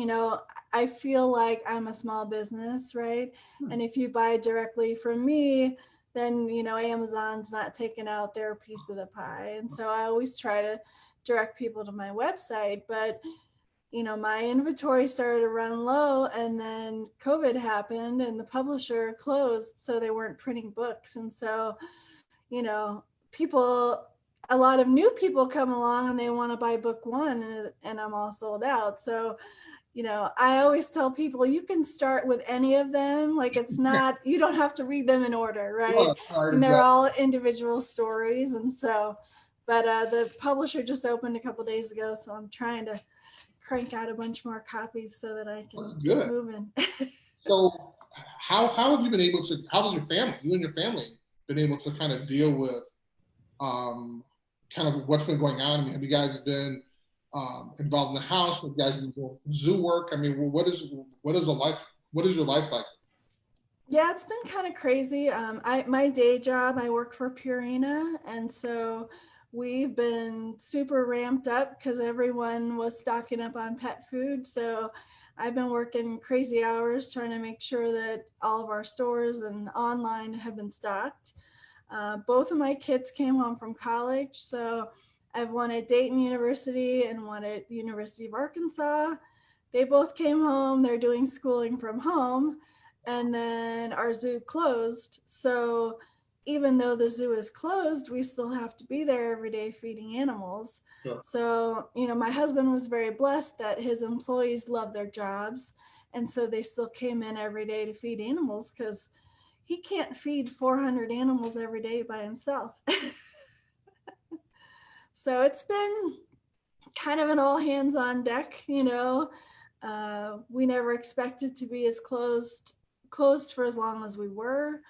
I feel like I'm a small business, right? And if you buy directly from me, then, Amazon's not taking out their piece of the pie. And so I always try to direct people to my website. But my inventory started to run low, and then COVID happened and the publisher closed, so they weren't printing books. And so, a lot of new people come along and they want to buy book 1 and I'm all sold out. So, I always tell people you can start with any of them. Like, it's not, you don't have to read them in order, right? And they're all individual stories. And so, but the publisher just opened a couple of days ago, so I'm trying to crank out a bunch more copies so that I can keep moving. So how have you been able to, how has you and your family been able to kind of deal with kind of what's been going on? Have you guys been involved in the house? Have you guys been doing zoo work? What is your life like? Yeah, it's been kind of crazy. My day job, I work for Purina, and so we've been super ramped up because everyone was stocking up on pet food. So I've been working crazy hours trying to make sure that all of our stores and online have been stocked. Both of my kids came home from college, so I have one at Dayton University and one at the University of Arkansas. They both came home. They're doing schooling from home. And then our zoo closed. So even though the zoo is closed, we still have to be there every day feeding animals. Sure. So, my husband was very blessed that his employees love their jobs. And so they still came in every day to feed animals because he can't feed 400 animals every day by himself. So it's been kind of an all hands on deck, we never expected to be as closed for as long as we were.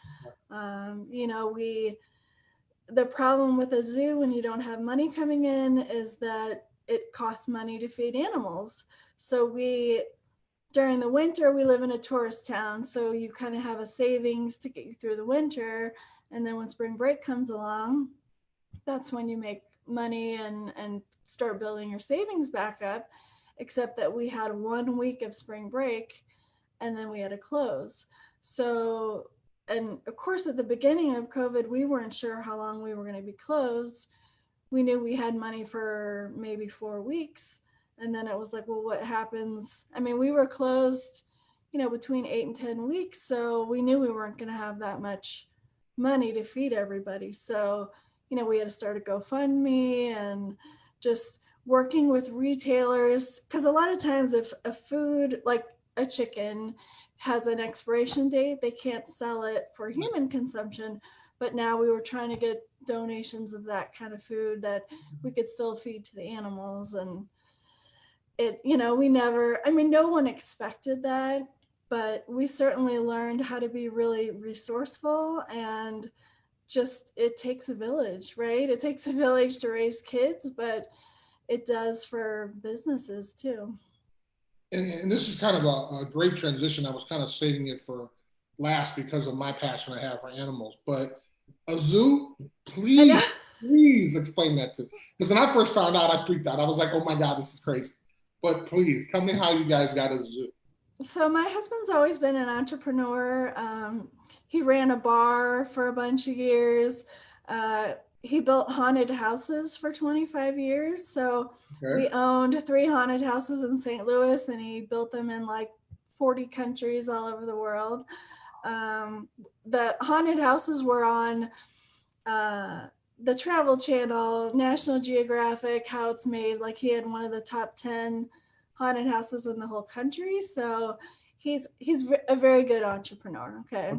The problem with a zoo when you don't have money coming in is that it costs money to feed animals. So during the winter, we live in a tourist town, so you kind of have a savings to get you through the winter. And then when spring break comes along, that's when you make money and start building your savings back up, except that we had 1 week of spring break and then we had to close. So, and of course, at the beginning of COVID, we weren't sure how long we were going to be closed. We knew we had money for maybe 4 weeks. And then it was like, well, what happens? I mean, we were closed, between 8 and 10 weeks. So we knew we weren't going to have that much money to feed everybody. So, we had to start a GoFundMe and just working with retailers. Because a lot of times if a food like a chicken has an expiration date, they can't sell it for human consumption. But now we were trying to get donations of that kind of food that we could still feed to the animals. And no one expected that, but we certainly learned how to be really resourceful. And just, it takes a village, right? It takes a village to raise kids, but it does for businesses too. And this is kind of a great transition. I was kind of saving it for last because of my passion I have for animals. But a zoo, please explain that to me. Because when I first found out, I freaked out. I was like, oh my God, this is crazy. But please tell me how you guys got a zoo. So my husband's always been an entrepreneur. He ran a bar for a bunch of years. He built haunted houses for 25 years. So we owned 3 haunted houses in St. Louis, and he built them in like 40 countries all over the world. The haunted houses were on the Travel Channel, National Geographic, how it's made. Like he had one of the top 10 haunted houses in the whole country. So he's a very good entrepreneur. Okay.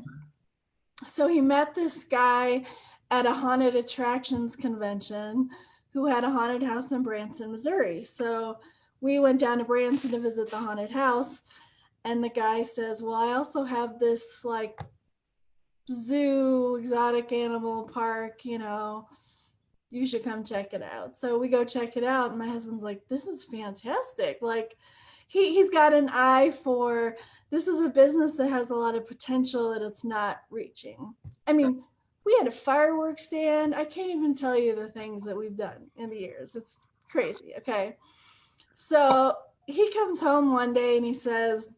So he met this guy at a haunted attractions convention who had a haunted house in Branson, Missouri. So we went down to Branson to visit the haunted house. And the guy says, well, I also have this like zoo, exotic animal park, you should come check it out. So we go check it out, and my husband's like, this is fantastic. Like he's got an eye for, this is a business that has a lot of potential that it's not reaching. I mean, we had a fireworks stand. I can't even tell you the things that we've done in the years. It's crazy. Okay. So he comes home one day and he says,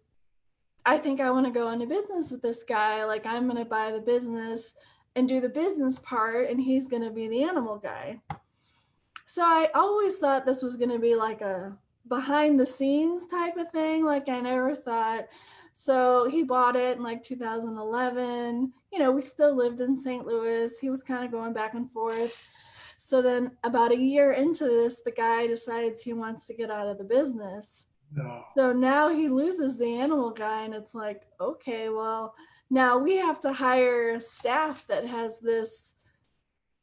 I think I want to go into business with this guy. Like I'm going to buy the business and do the business part, and he's going to be the animal guy. So I always thought this was going to be like a behind the scenes type of thing. Like I never thought. So he bought it in like 2011. We still lived in St. Louis. He was kind of going back and forth. So then about a year into this, the guy decides he wants to get out of the business. No. So now he loses the animal guy, and it's like, okay, well, now we have to hire staff that has this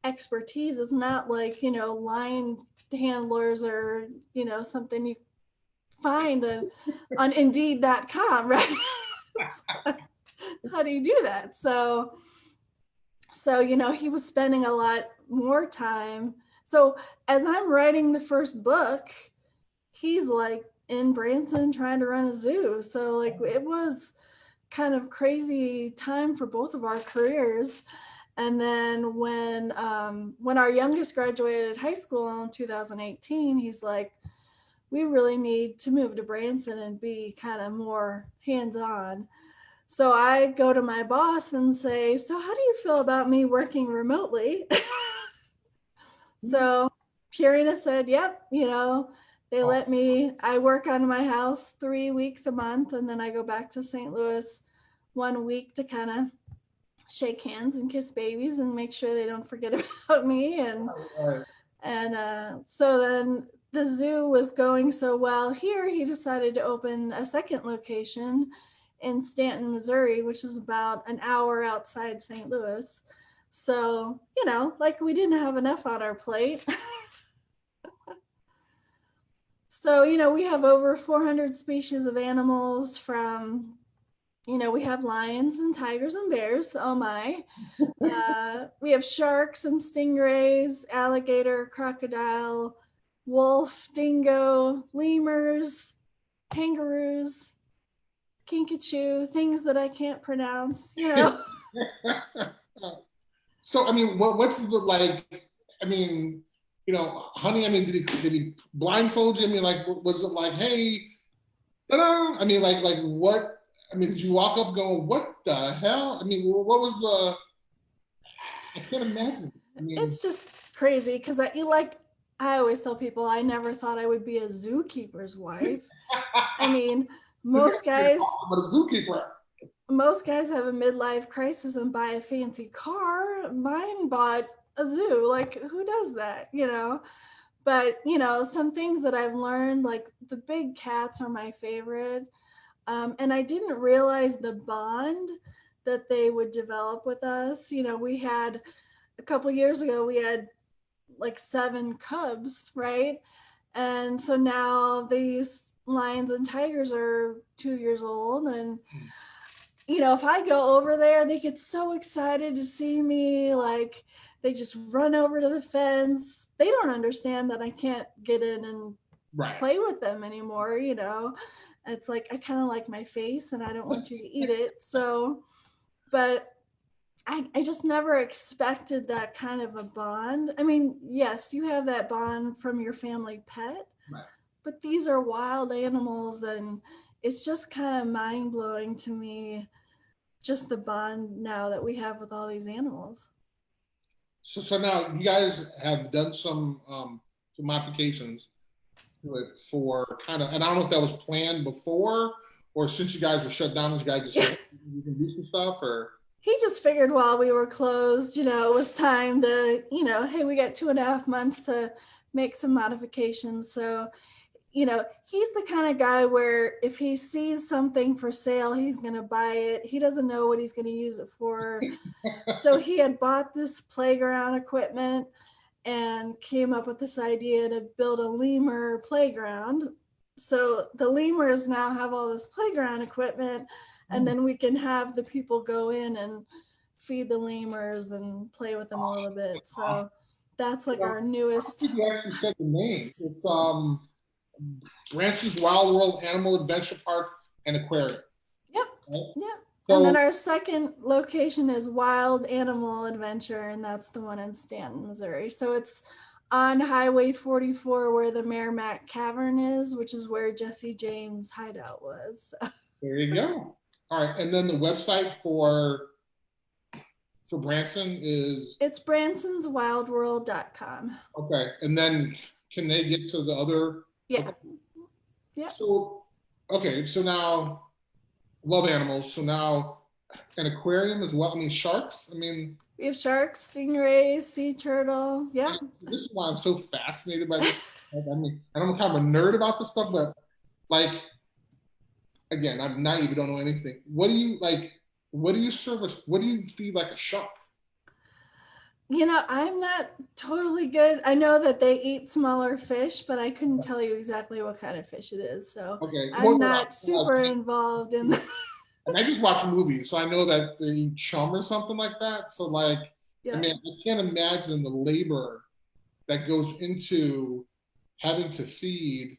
expertise. It's not like, line handlers or, something you find on Indeed.com, right? How do you do that? So, he was spending a lot more time. So as I'm writing the first book, he's like in Branson trying to run a zoo. So like it was kind of crazy time for both of our careers. And then when our youngest graduated high school in 2018, he's like, we really need to move to Branson and be kind of more hands-on. So I go to my boss and say, so how do you feel about me working remotely? So Purina said, yep, they Oh, let me, I work out of my house 3 weeks a month, and then I go back to St. Louis 1 week to kind of shake hands and kiss babies and make sure they don't forget about me. right. And so then the zoo was going so well here, he decided to open a second location in Stanton, Missouri, which is about an hour outside St. Louis. So, like we didn't have enough on our plate. So, we have over 400 species of animals from, we have lions and tigers and bears. Oh my. We have sharks and stingrays, alligator, crocodile, wolf, dingo, lemurs, kangaroos, kinkajou, things that I can't pronounce. So, I mean, what's the like? I mean, honey. I mean, did he blindfold you? I mean, like, was it like, hey, ta-da? I mean, like what? I mean, did you walk up going, what the hell? I mean, what was the? I can't imagine. I mean, It's just crazy because I always tell people I never thought I would be a zookeeper's wife. I mean, this most guy's guys awesome, but a zookeeper. most guys have a midlife crisis and buy a fancy car. Mine bought a zoo. Like, who does that? But, some things that I've learned, like the big cats are my favorite. And I didn't realize the bond that they would develop with us. We had a couple years ago, we had like 7 cubs, right? And so now these lions and tigers are 2 years old. And if I go over there, they get so excited to see me. Like, they just run over to the fence. They don't understand that I can't get in and Right. play with them anymore. It's like, I kind of like my face and I don't want you to eat it. So, but I just never expected that kind of a bond. I mean, yes, you have that bond from your family pet, Right. but these are wild animals, and it's just kind of mind blowing to me, just the bond now that we have with all these animals. So now you guys have done some modifications to it for kind of, and I don't know if that was planned before or since you guys were shut down, you guys just said, hey, you can do some stuff or. He just figured while we were closed, it was time to, hey, we got 2.5 months to make some modifications. So, he's the kind of guy where if he sees something for sale, he's going to buy it. He doesn't know what he's going to use it for. So he had bought this playground equipment and came up with this idea to build a lemur playground. So the lemurs now have all this playground equipment, and then we can have the people go in and feed the lemurs and play with them a little bit. So that's like our newest. I think you actually said the name. It's Branson's Wild World Animal Adventure Park and Aquarium. Yep. Right? Yeah. So, And then our second location is Wild Animal Adventure, and that's the one in Stanton, Missouri. So it's on Highway 44 where the Merrimack Cavern is, which is where Jesse James' hideout was. there you go. All right, and then the website for Branson is It's bransonswildworld.com. okay, and then can they get to the other? Yeah. Okay. Yeah. So okay, so now love animals. So now an aquarium as well. I mean sharks. I mean We have sharks, stingrays, sea turtle. Yeah. this is why I'm so fascinated by this. I mean, I'm kind of a nerd about this stuff, but like again, I'm naive, don't know anything. What do you like? What do you service? What do you feed like a shark? I'm not totally good. I know that they eat smaller fish, but I couldn't tell you exactly what kind of fish it is. So Okay, I'm not super involved in that. And I just watch movies, so I know that they eat chum or something like that. So like, Yeah. I mean, I can't imagine the labor that goes into having to feed.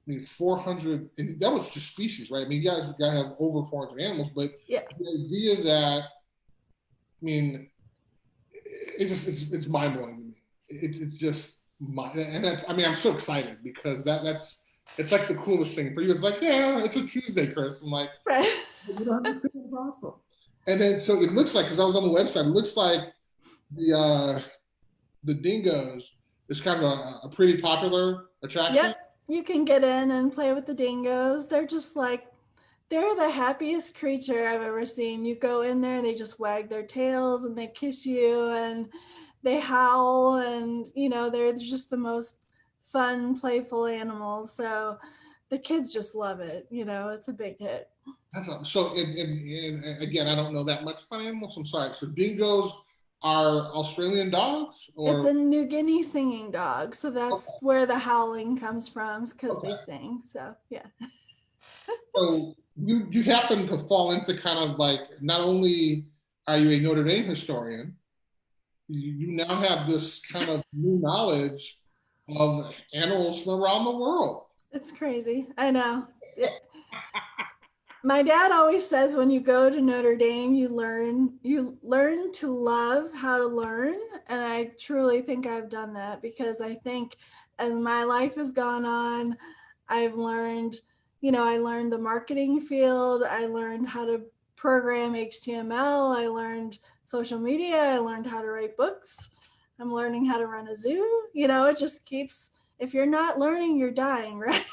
I mean, 400, and that was just species, right? I mean, you guys got to have over 400 animals, but Yeah. the idea that, I mean, it's mind blowing to me. It's just my, and that's, I mean, I'm so excited because that's It's like the coolest thing for you. It's like, yeah, it's a Tuesday, Chris. I'm like, Right. you don't understand. It's awesome. And then so it looks like, because I was on the website, it looks like the dingoes is kind of a pretty popular attraction. Yep. You can get in and play with the dingoes. They're just like, they're the happiest creature I've ever seen. You go in there and they just wag their tails and they kiss you and they howl, and they're just the most fun, playful animals. So the kids just love it. It's a big hit. So, again, I don't know that much about animals. I'm sorry. So, dingoes are Australian dogs, It's or a New Guinea singing dog. So that's okay, where the howling comes from, because they okay. sing. So yeah. So you happen to fall into kind of like, not only are you a Notre Dame historian, you now have this kind of new knowledge of animals from around the world. It's crazy. I know. My dad always says when you go to Notre Dame, you learn to love how to learn, and I truly think I've done that, because I think as my life has gone on, I've learned, I learned the marketing field, I learned how to program HTML, I learned social media, I learned how to write books. I'm learning how to run a zoo. It just keeps, if you're not learning, you're dying, right?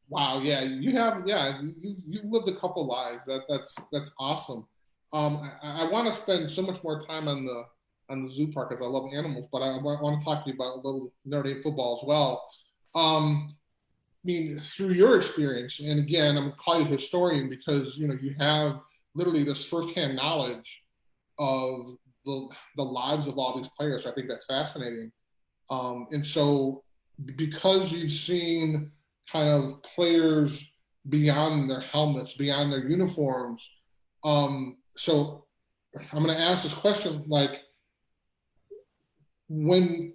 Wow, yeah, you've lived a couple lives. That's awesome. I want to spend so much more time on the zoo part because I love animals, but I want to talk to you about a little Notre Dame football as well. I mean, through your experience, and again, I'm gonna call you historian because you have literally this firsthand knowledge of the lives of all these players. So I think that's fascinating. And so, because you've seen kind of players beyond their helmets, beyond their uniforms, so I'm going to ask this question: like, when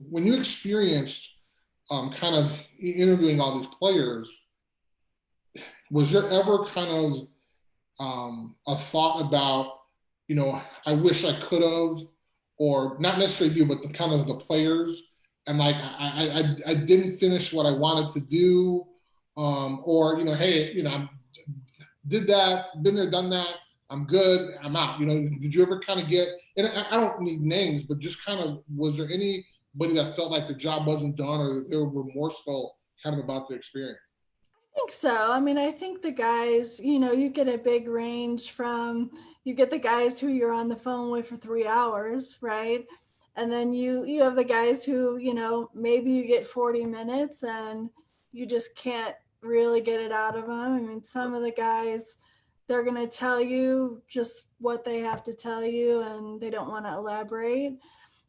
when you experienced kind of interviewing all these players, was there ever kind of a thought about, I wish I could have, or not necessarily you, but the kind of the players, and like I didn't finish what I wanted to do, or hey, I did that, been there, done that, I'm good, I'm out. Did you ever kind of get? And I don't need names, but just kind of, was there anybody that felt like the job wasn't done, or that they were remorseful kind of about their experience? I think so. I mean, I think the guys, you get a big range from, you get the guys who you're on the phone with for 3 hours, right? And then you have the guys who, maybe you get 40 minutes and you just can't really get it out of them. I mean, some of the guys, they're going to tell you just what they have to tell you and they don't want to elaborate.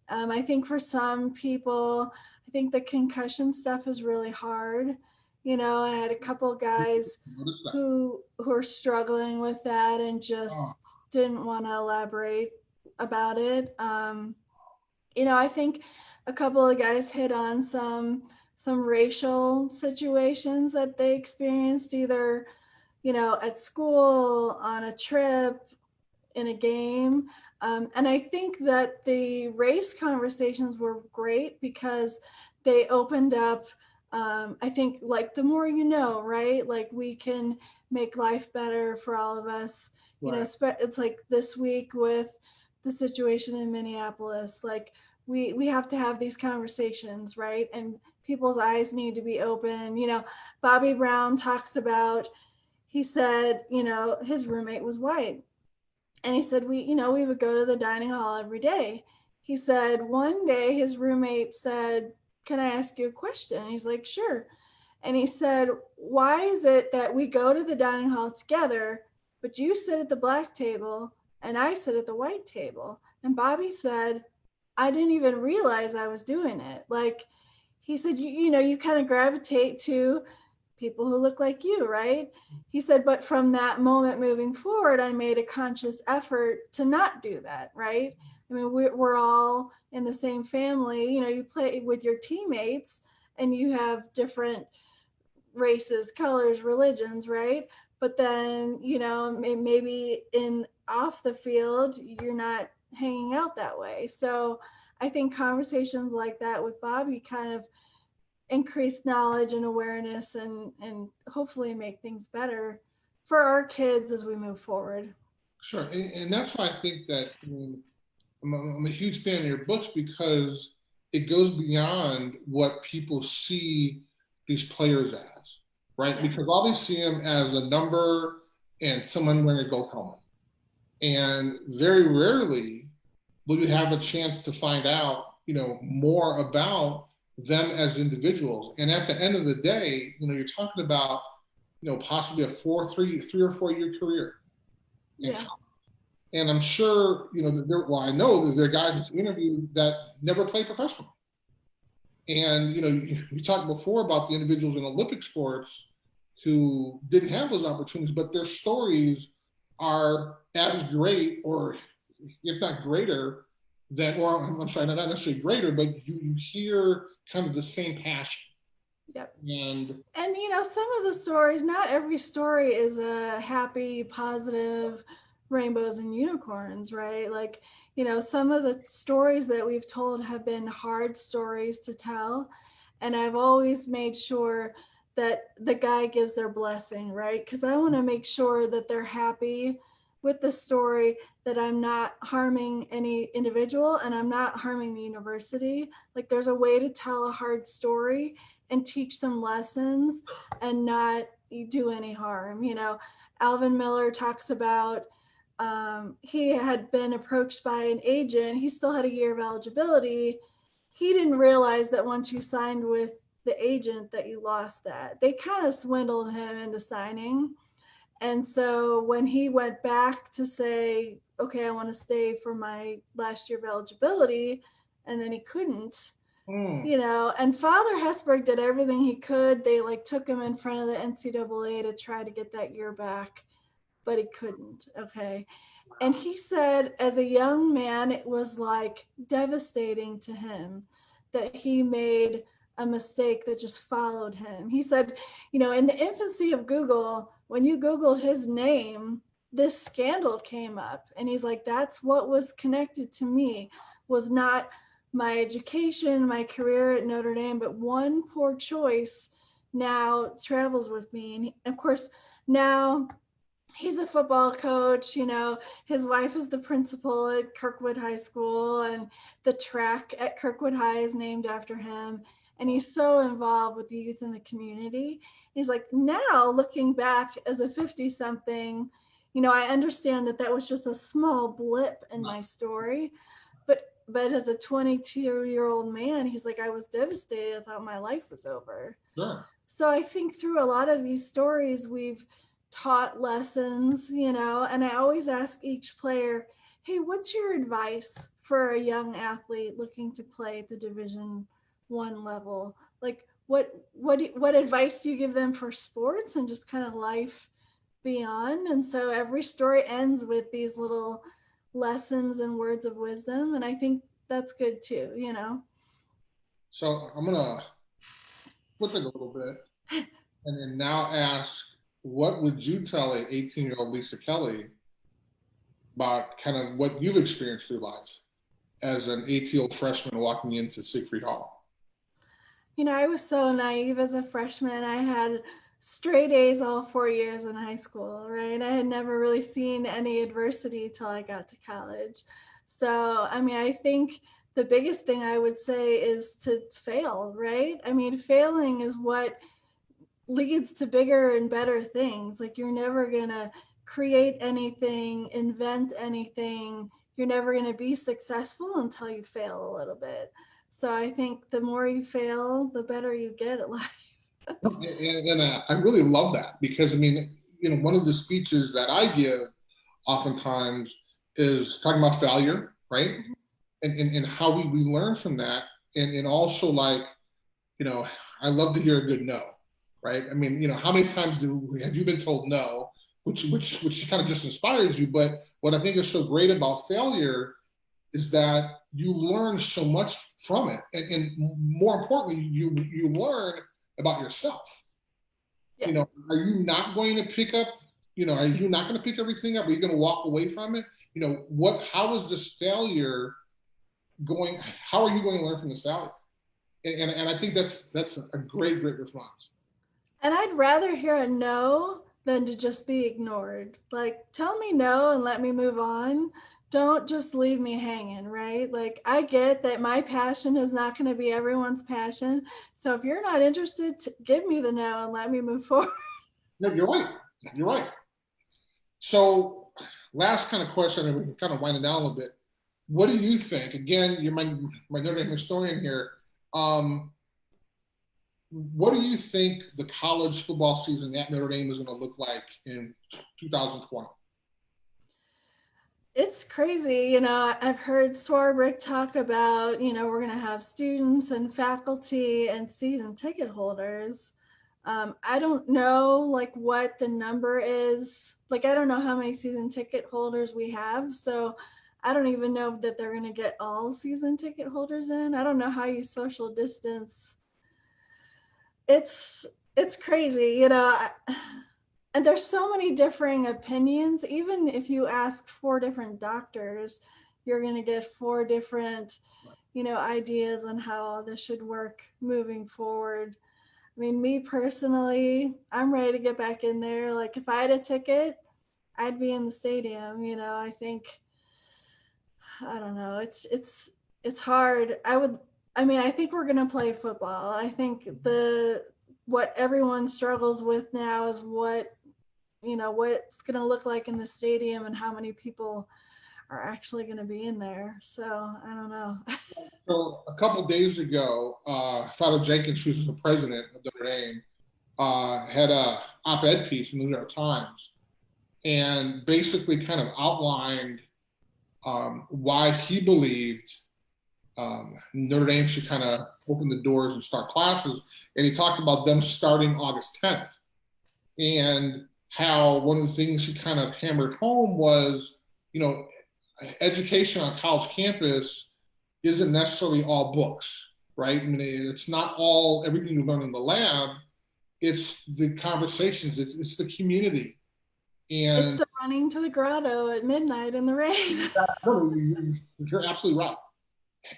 I think for some people, I think the concussion stuff is really hard. I had a couple guys who are struggling with that and just didn't want to elaborate about it. I think a couple of guys hit on some racial situations that they experienced, either at school, on a trip, in a game. And I think that the race conversations were great because they opened up, I think, like, the more right? Like, we can make life better for all of us. Right. It's like this week with the situation in Minneapolis, like, we have to have these conversations, right? And people's eyes need to be open. Bobby Brown talks about, he said, his roommate was white, and he said, we would go to the dining hall every day. He said one day his roommate said, "Can I ask you a question?" And he's like, "Sure." And he said, "Why is it that we go to the dining hall together, but you sit at the black table and I sit at the white table?" And Bobby said, "I didn't even realize I was doing it." Like, he said, you kind of gravitate to people who look like you, right? He said, but from that moment moving forward, I made a conscious effort to not do that, right? I mean, we're all in the same family. You play with your teammates and you have different races, colors, religions, right? But then, maybe in off the field, you're not hanging out that way. So I think conversations like that with Bobby kind of increase knowledge and awareness and hopefully make things better for our kids as we move forward. Sure. And that's why I think that, I mean, I'm a huge fan of your books because it goes beyond what people see these players as, right? Yeah. Because all they see them as a number and someone wearing a gold helmet. And very rarely will you have a chance to find out, more about them as individuals. And at the end of the day, you're talking about, possibly a 3 or 4 year career. Yeah. And I'm sure, I know that there are guys that's interviewed that never played professionally. And, you talked before about the individuals in Olympic sports who didn't have those opportunities, but their stories are as great, or if not greater than, or I'm sorry, not necessarily greater, but you hear kind of the same passion. Yep. And some of the stories, not every story is a happy, positive, rainbows and unicorns, right? Like, some of the stories that we've told have been hard stories to tell. And I've always made sure that the guy gives their blessing, right? Because I want to make sure that they're happy with the story, that I'm not harming any individual and I'm not harming the university. Like, there's a way to tell a hard story and teach some lessons and not do any harm. Alvin Miller talks about he had been approached by an agent. He still had a year of eligibility. He didn't realize that once you signed with the agent that you lost that. They kind of swindled him into signing. And so when he went back to say, okay, I want to stay for my last year of eligibility, and then he couldn't, and Father Hesburgh did everything he could. They took him in front of the NCAA to try to get that year back, but he couldn't. Okay. And he said, as a young man, it was devastating to him that he made a mistake that just followed him. He said, in the infancy of Google, when you Googled his name, this scandal came up. And he's like, that's what was connected to me, was not my education, my career at Notre Dame, but one poor choice now travels with me. And of course, now he's a football coach. His wife is the principal at Kirkwood High School, and the track at Kirkwood High is named after him. And he's so involved with the youth in the community. He's like, now looking back as a 50-something, I understand that was just a small blip in my story. But as a 22-year-old man, he's like, I was devastated. I thought my life was over. sure. So I think through a lot of these stories, we've taught lessons, and I always ask each player, hey, what's your advice for a young athlete looking to play at the Division I level? Like, what advice do you give them for sports and just kind of life beyond? And so every story ends with these little lessons and words of wisdom, and I think that's good too. So I'm gonna flip it a little bit and then now ask, what would you tell a 18-year-old Lisa Kelly about kind of what you've experienced through life as an ATO freshman walking into Siegfried Hall? I was so naive as a freshman. I had straight A's all 4 years in high school, right? I had never really seen any adversity till I got to college. So, I think the biggest thing I would say is to fail, right? Failing is what leads to bigger and better things. Like, you're never gonna create anything, invent anything. You're never gonna be successful until you fail a little bit. So I think the more you fail, the better you get at life. And I really love that because, one of the speeches that I give oftentimes is talking about failure, right? And how we learn from that. And also, I love to hear a good no, right? How many times have you been told no, which kind of just inspires you? But what I think is so great about failure is that you learn so much from it. And more importantly, you learn about yourself. Yeah. Are you not going to pick up, are you not going to pick everything up? Are you going to walk away from it? How is this failure going? How are you going to learn from this failure? And I think that's a great response. And I'd rather hear a no than to just be ignored. Like, tell me no and let me move on. Don't just leave me hanging, right? Like, I get that my passion is not going to be everyone's passion. So if you're not interested, give me the no and let me move forward. No, you're right. You're right. So, last kind of question, and we can kind of wind it down a little bit. What do you think? Again, you're my Notre Dame historian here. Um, what do you think the college football season at Notre Dame is going to look like in 2020? It's crazy. I've heard Swarbrick talk about, we're going to have students and faculty and season ticket holders. I don't know like what the number is. Like, I don't know how many season ticket holders we have. So I don't even know that they're going to get all season ticket holders in. I don't know how you social distance. It's crazy, and there's so many differing opinions. Even if you ask 4 different doctors, you're going to get 4 different, ideas on how all this should work moving forward. I mean, me personally, I'm ready to get back in there. Like, if I had a ticket, I'd be in the stadium. I think, I don't know. It's hard. I think we're gonna play football. I think the what everyone struggles with now is what it's gonna look like in the stadium and how many people are actually gonna be in there. So I don't know. So, a couple days ago, Father Jenkins, who's the president of Notre Dame, had a op-ed piece in the New York Times, and basically kind of outlined why he believed Notre Dame should kind of open the doors and start classes. And he talked about them starting August 10th, and how one of the things he kind of hammered home was, education on college campus isn't necessarily all books, right? I mean, it's not all everything you learn in the lab. It's the conversations. It's the community. It's And the running to the grotto at midnight in the rain. you're absolutely right.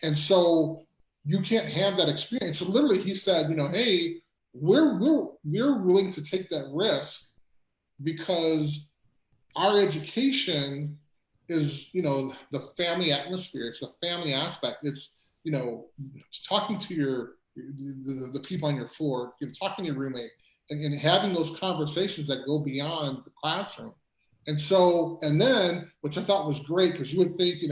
And so you can't have that experience. So literally, he said, hey, we're willing to take that risk because our education is, the family atmosphere. It's the family aspect. It's, talking to the people on your floor, talking to your roommate, and having those conversations that go beyond the classroom. And so, and then, which I thought was great, because you would think,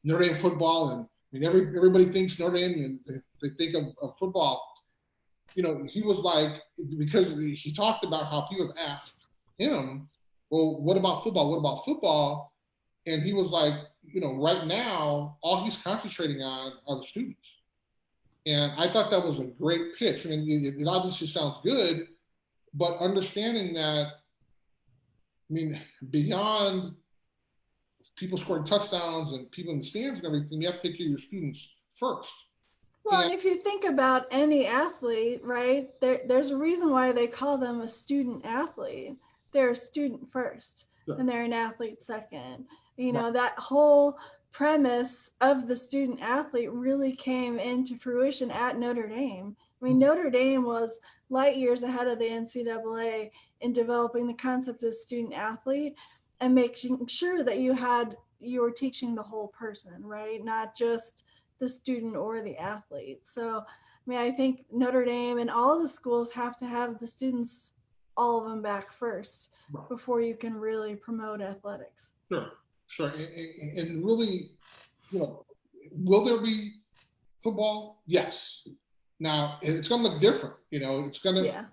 Notre Dame football, and I mean, everybody thinks Notre Dame, and they think of football. He was like, because he talked about how people have asked him, well, what about football? What about football? And he was like, right now, all he's concentrating on are the students. And I thought that was a great pitch. I mean, it obviously sounds good, but understanding that, I mean, beyond people scoring touchdowns and people in the stands and everything, you have to take care of your students first. Well, and if you think about any athlete, right, there's a reason why they call them a student athlete. They're a student first, sure, and they're an athlete second. That whole premise of the student athlete really came into fruition at Notre Dame. I mean, Notre Dame was light years ahead of the NCAA in developing the concept of student athlete and making sure that you were teaching the whole person, right? Not just the student or the athlete. So, I mean, I think Notre Dame and all the schools have to have the students, all of them, back first, right, before you can really promote athletics. Sure. And really, will there be football? Yes. Now, it's going to look different. It's going to,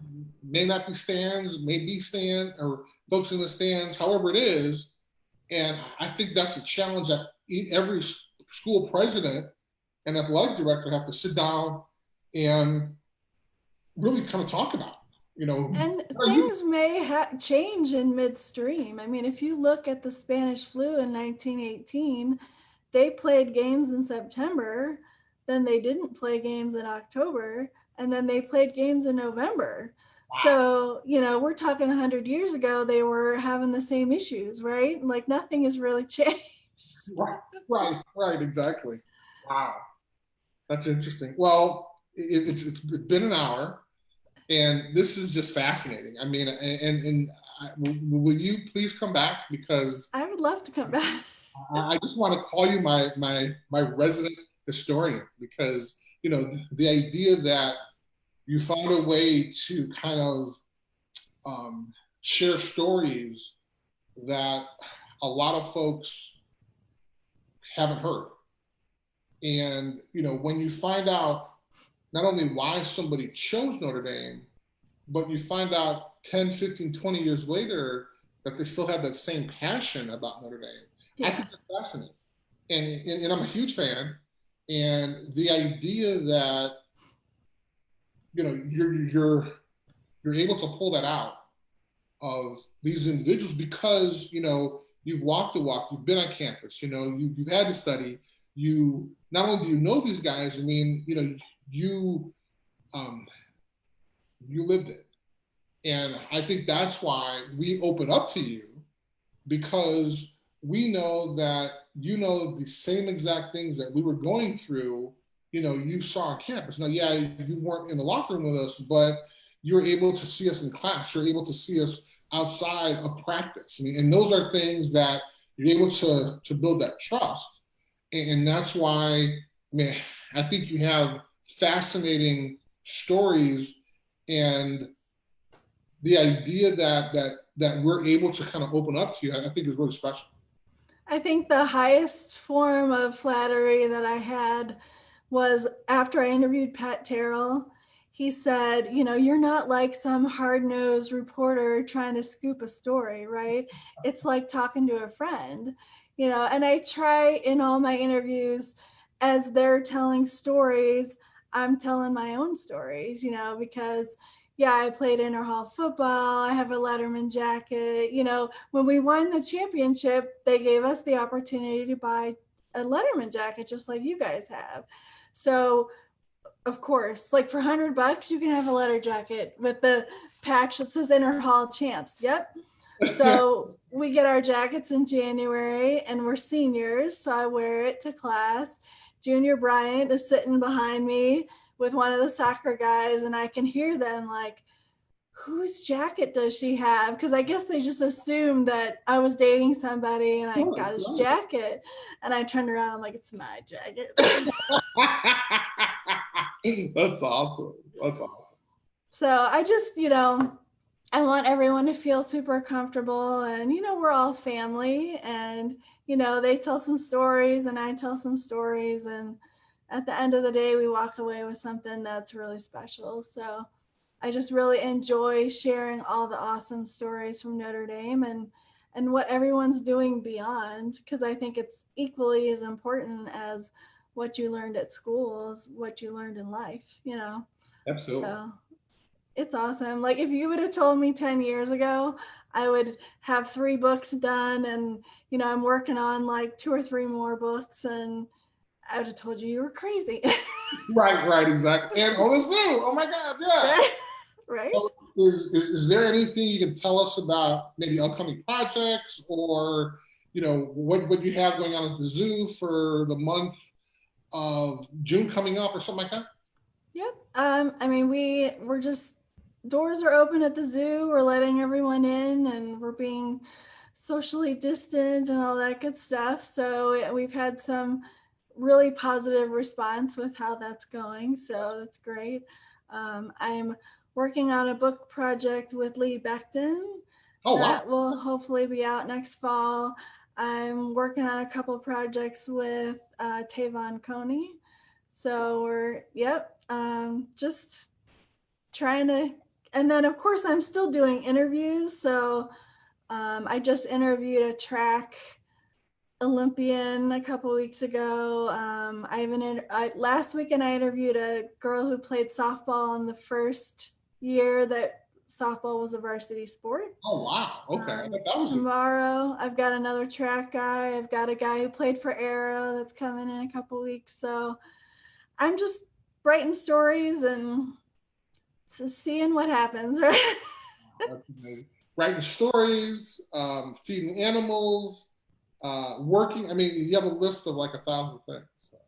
may not be stands, may be stand or folks in the stands, however it is. And I think that's a challenge that every school president and athletic director have to sit down and really kind of talk about. And things may change in midstream. I mean, if you look at the Spanish flu in 1918, they played games in September, then they didn't play games in October, and then they played games in November. Wow. So, we're talking 100 years ago, they were having the same issues, right? Like, nothing has really changed. Right, exactly. Wow. That's interesting. Well, it's been an hour, and this is just fascinating. I mean, will you please come back, because I would love to come back. I just want to call you my resident historian, because the idea that you found a way to kind of share stories that a lot of folks haven't heard. And, when you find out not only why somebody chose Notre Dame, but you find out 10, 15, 20 years later that they still have that same passion about Notre Dame. I Yeah. think that's fascinating. And I'm a huge fan. And the idea that, you're able to pull that out of these individuals, because you've walked the walk, you've been on campus, you've had to study. You not only do you know these guys, I mean, you um, you lived it, and I think that's why we open up to you, because we know that the same exact things that we were going through. You saw on campus. Now, yeah, you weren't in the locker room with us, but you were able to see us in class. You're able to see us outside of practice. I mean, and those are things that you're able to build that trust, and that's why, I mean, I think you have fascinating stories, and the idea that we're able to kind of open up to you, I think is really special. I think the highest form of flattery that I had was after I interviewed Pat Terrell. He said, you're not like some hard nosed reporter trying to scoop a story, right? It's like talking to a friend, and I try in all my interviews, as they're telling stories, I'm telling my own stories, because yeah, I played inter-hall football. I have a Letterman jacket. When we won the championship, they gave us the opportunity to buy a Letterman jacket, just like you guys have. So, of course, like for $100, you can have a letter jacket with the patch that says inter-hall champs. Yep. So we get our jackets in January, and we're seniors, so I wear it to class. Junior Bryant is sitting behind me with one of the soccer guys, and I can hear them like, whose jacket does she have? Because I guess they just assumed that I was dating somebody and I got his jacket. And I turned around, I'm like, it's my jacket. That's awesome. That's awesome. So I just, I want everyone to feel super comfortable, and we're all family, and they tell some stories and I tell some stories, and at the end of the day we walk away with something that's really special. So I just really enjoy sharing all the awesome stories from Notre Dame, and what everyone's doing beyond, because I think it's equally as important as what you learned at school as what you learned in life, Absolutely. So it's awesome. Like if you would have told me 10 years ago, I would have 3 books done, and I'm working on like 2 or 3 more books, and I would have told you were crazy. Right, exactly. And on a Zoom. Oh my God, yeah. Right. So is there anything you can tell us about maybe upcoming projects, or what you have going on at the zoo for the month of June coming up, or something like that? Yep. I mean, we're just, doors are open at the zoo. We're letting everyone in, and we're being socially distant and all that good stuff. So we've had some really positive response with how that's going. So that's great. I'm working on a book project with Lee Becton Oh wow. that will hopefully be out next fall. I'm working on a couple projects with Tavon Coney. So just trying to, and then of course I'm still doing interviews. So I just interviewed a track Olympian a couple weeks ago. Last weekend I interviewed a girl who played softball in the first year that softball was a varsity sport. Oh wow. Okay. That was Tomorrow I've got another track guy. I've got a guy who played for Arrow that's coming in a couple weeks. So I'm just writing stories and seeing what happens, right? that's amazing. Writing stories, feeding animals, working. I mean, you have a list of like 1,000 things. So.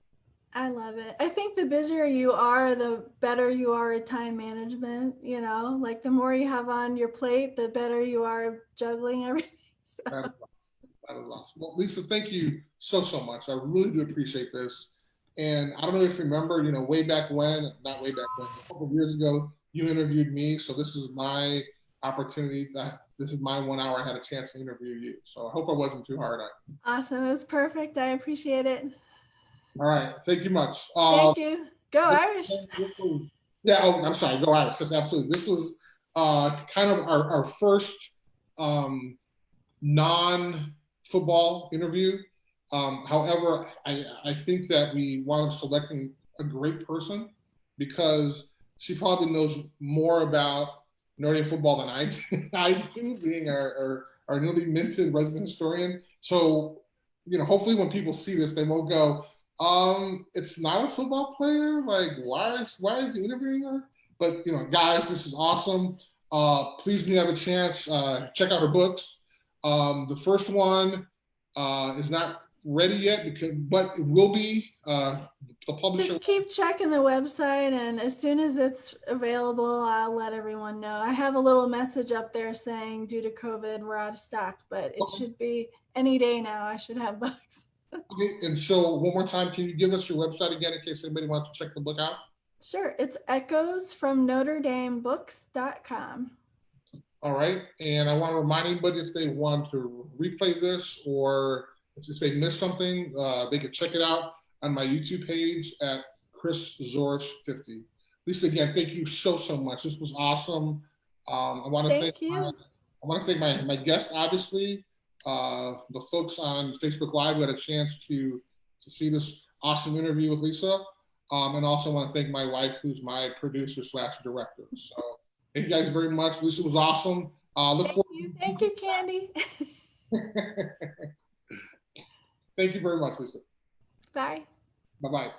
I love it. I think the busier you are, the better you are at time management. You know, like the more you have on your plate, the better you are juggling everything. So, That is awesome. That is awesome. Well, Lisa, thank you so much. I really do appreciate this. And I don't know if you remember, way back when, not way back when, a couple of years ago, you interviewed me. So this is my opportunity. This is my 1 hour I had a chance to interview you. So I hope I wasn't too hard on you. awesome. It was perfect. I appreciate it. All right. Thank you much. Thank you. Go This, Irish. this was, yeah, oh, I'm sorry. Go Alex. Yes, absolutely. This was kind of our first non-football interview. However, I think that we wound up selecting a great person because she probably knows more about Notre Dame football than I do, I do being our newly minted resident historian. So, hopefully when people see this, they won't go, it's not a football player. Like, why is he interviewing her? But guys, this is awesome. Please, when you have a chance, check out her books. The first one is not ready yet, but it will be. The publisher. Just keep checking the website, and as soon as it's available, I'll let everyone know. I have a little message up there saying due to COVID, we're out of stock, but it should be any day now. I should have books. Okay, and so one more time, can you give us your website again in case anybody wants to check the book out? Sure. It's echoesfromnotredamebooks.com. All right. And I want to remind anybody if they want to replay this or if they missed something, they can check it out on my YouTube page at Chris Zorich 50. Lisa, again, thank you so much. This was awesome. I want to Thank you. I want to thank my guests, obviously, the folks on Facebook Live who had a chance to see this awesome interview with Lisa. And also want to thank my wife, who's my producer / director. So thank you guys very much. Lisa was awesome. Thank you, Candy. Thank you very much, Lisa. Bye. Bye-bye.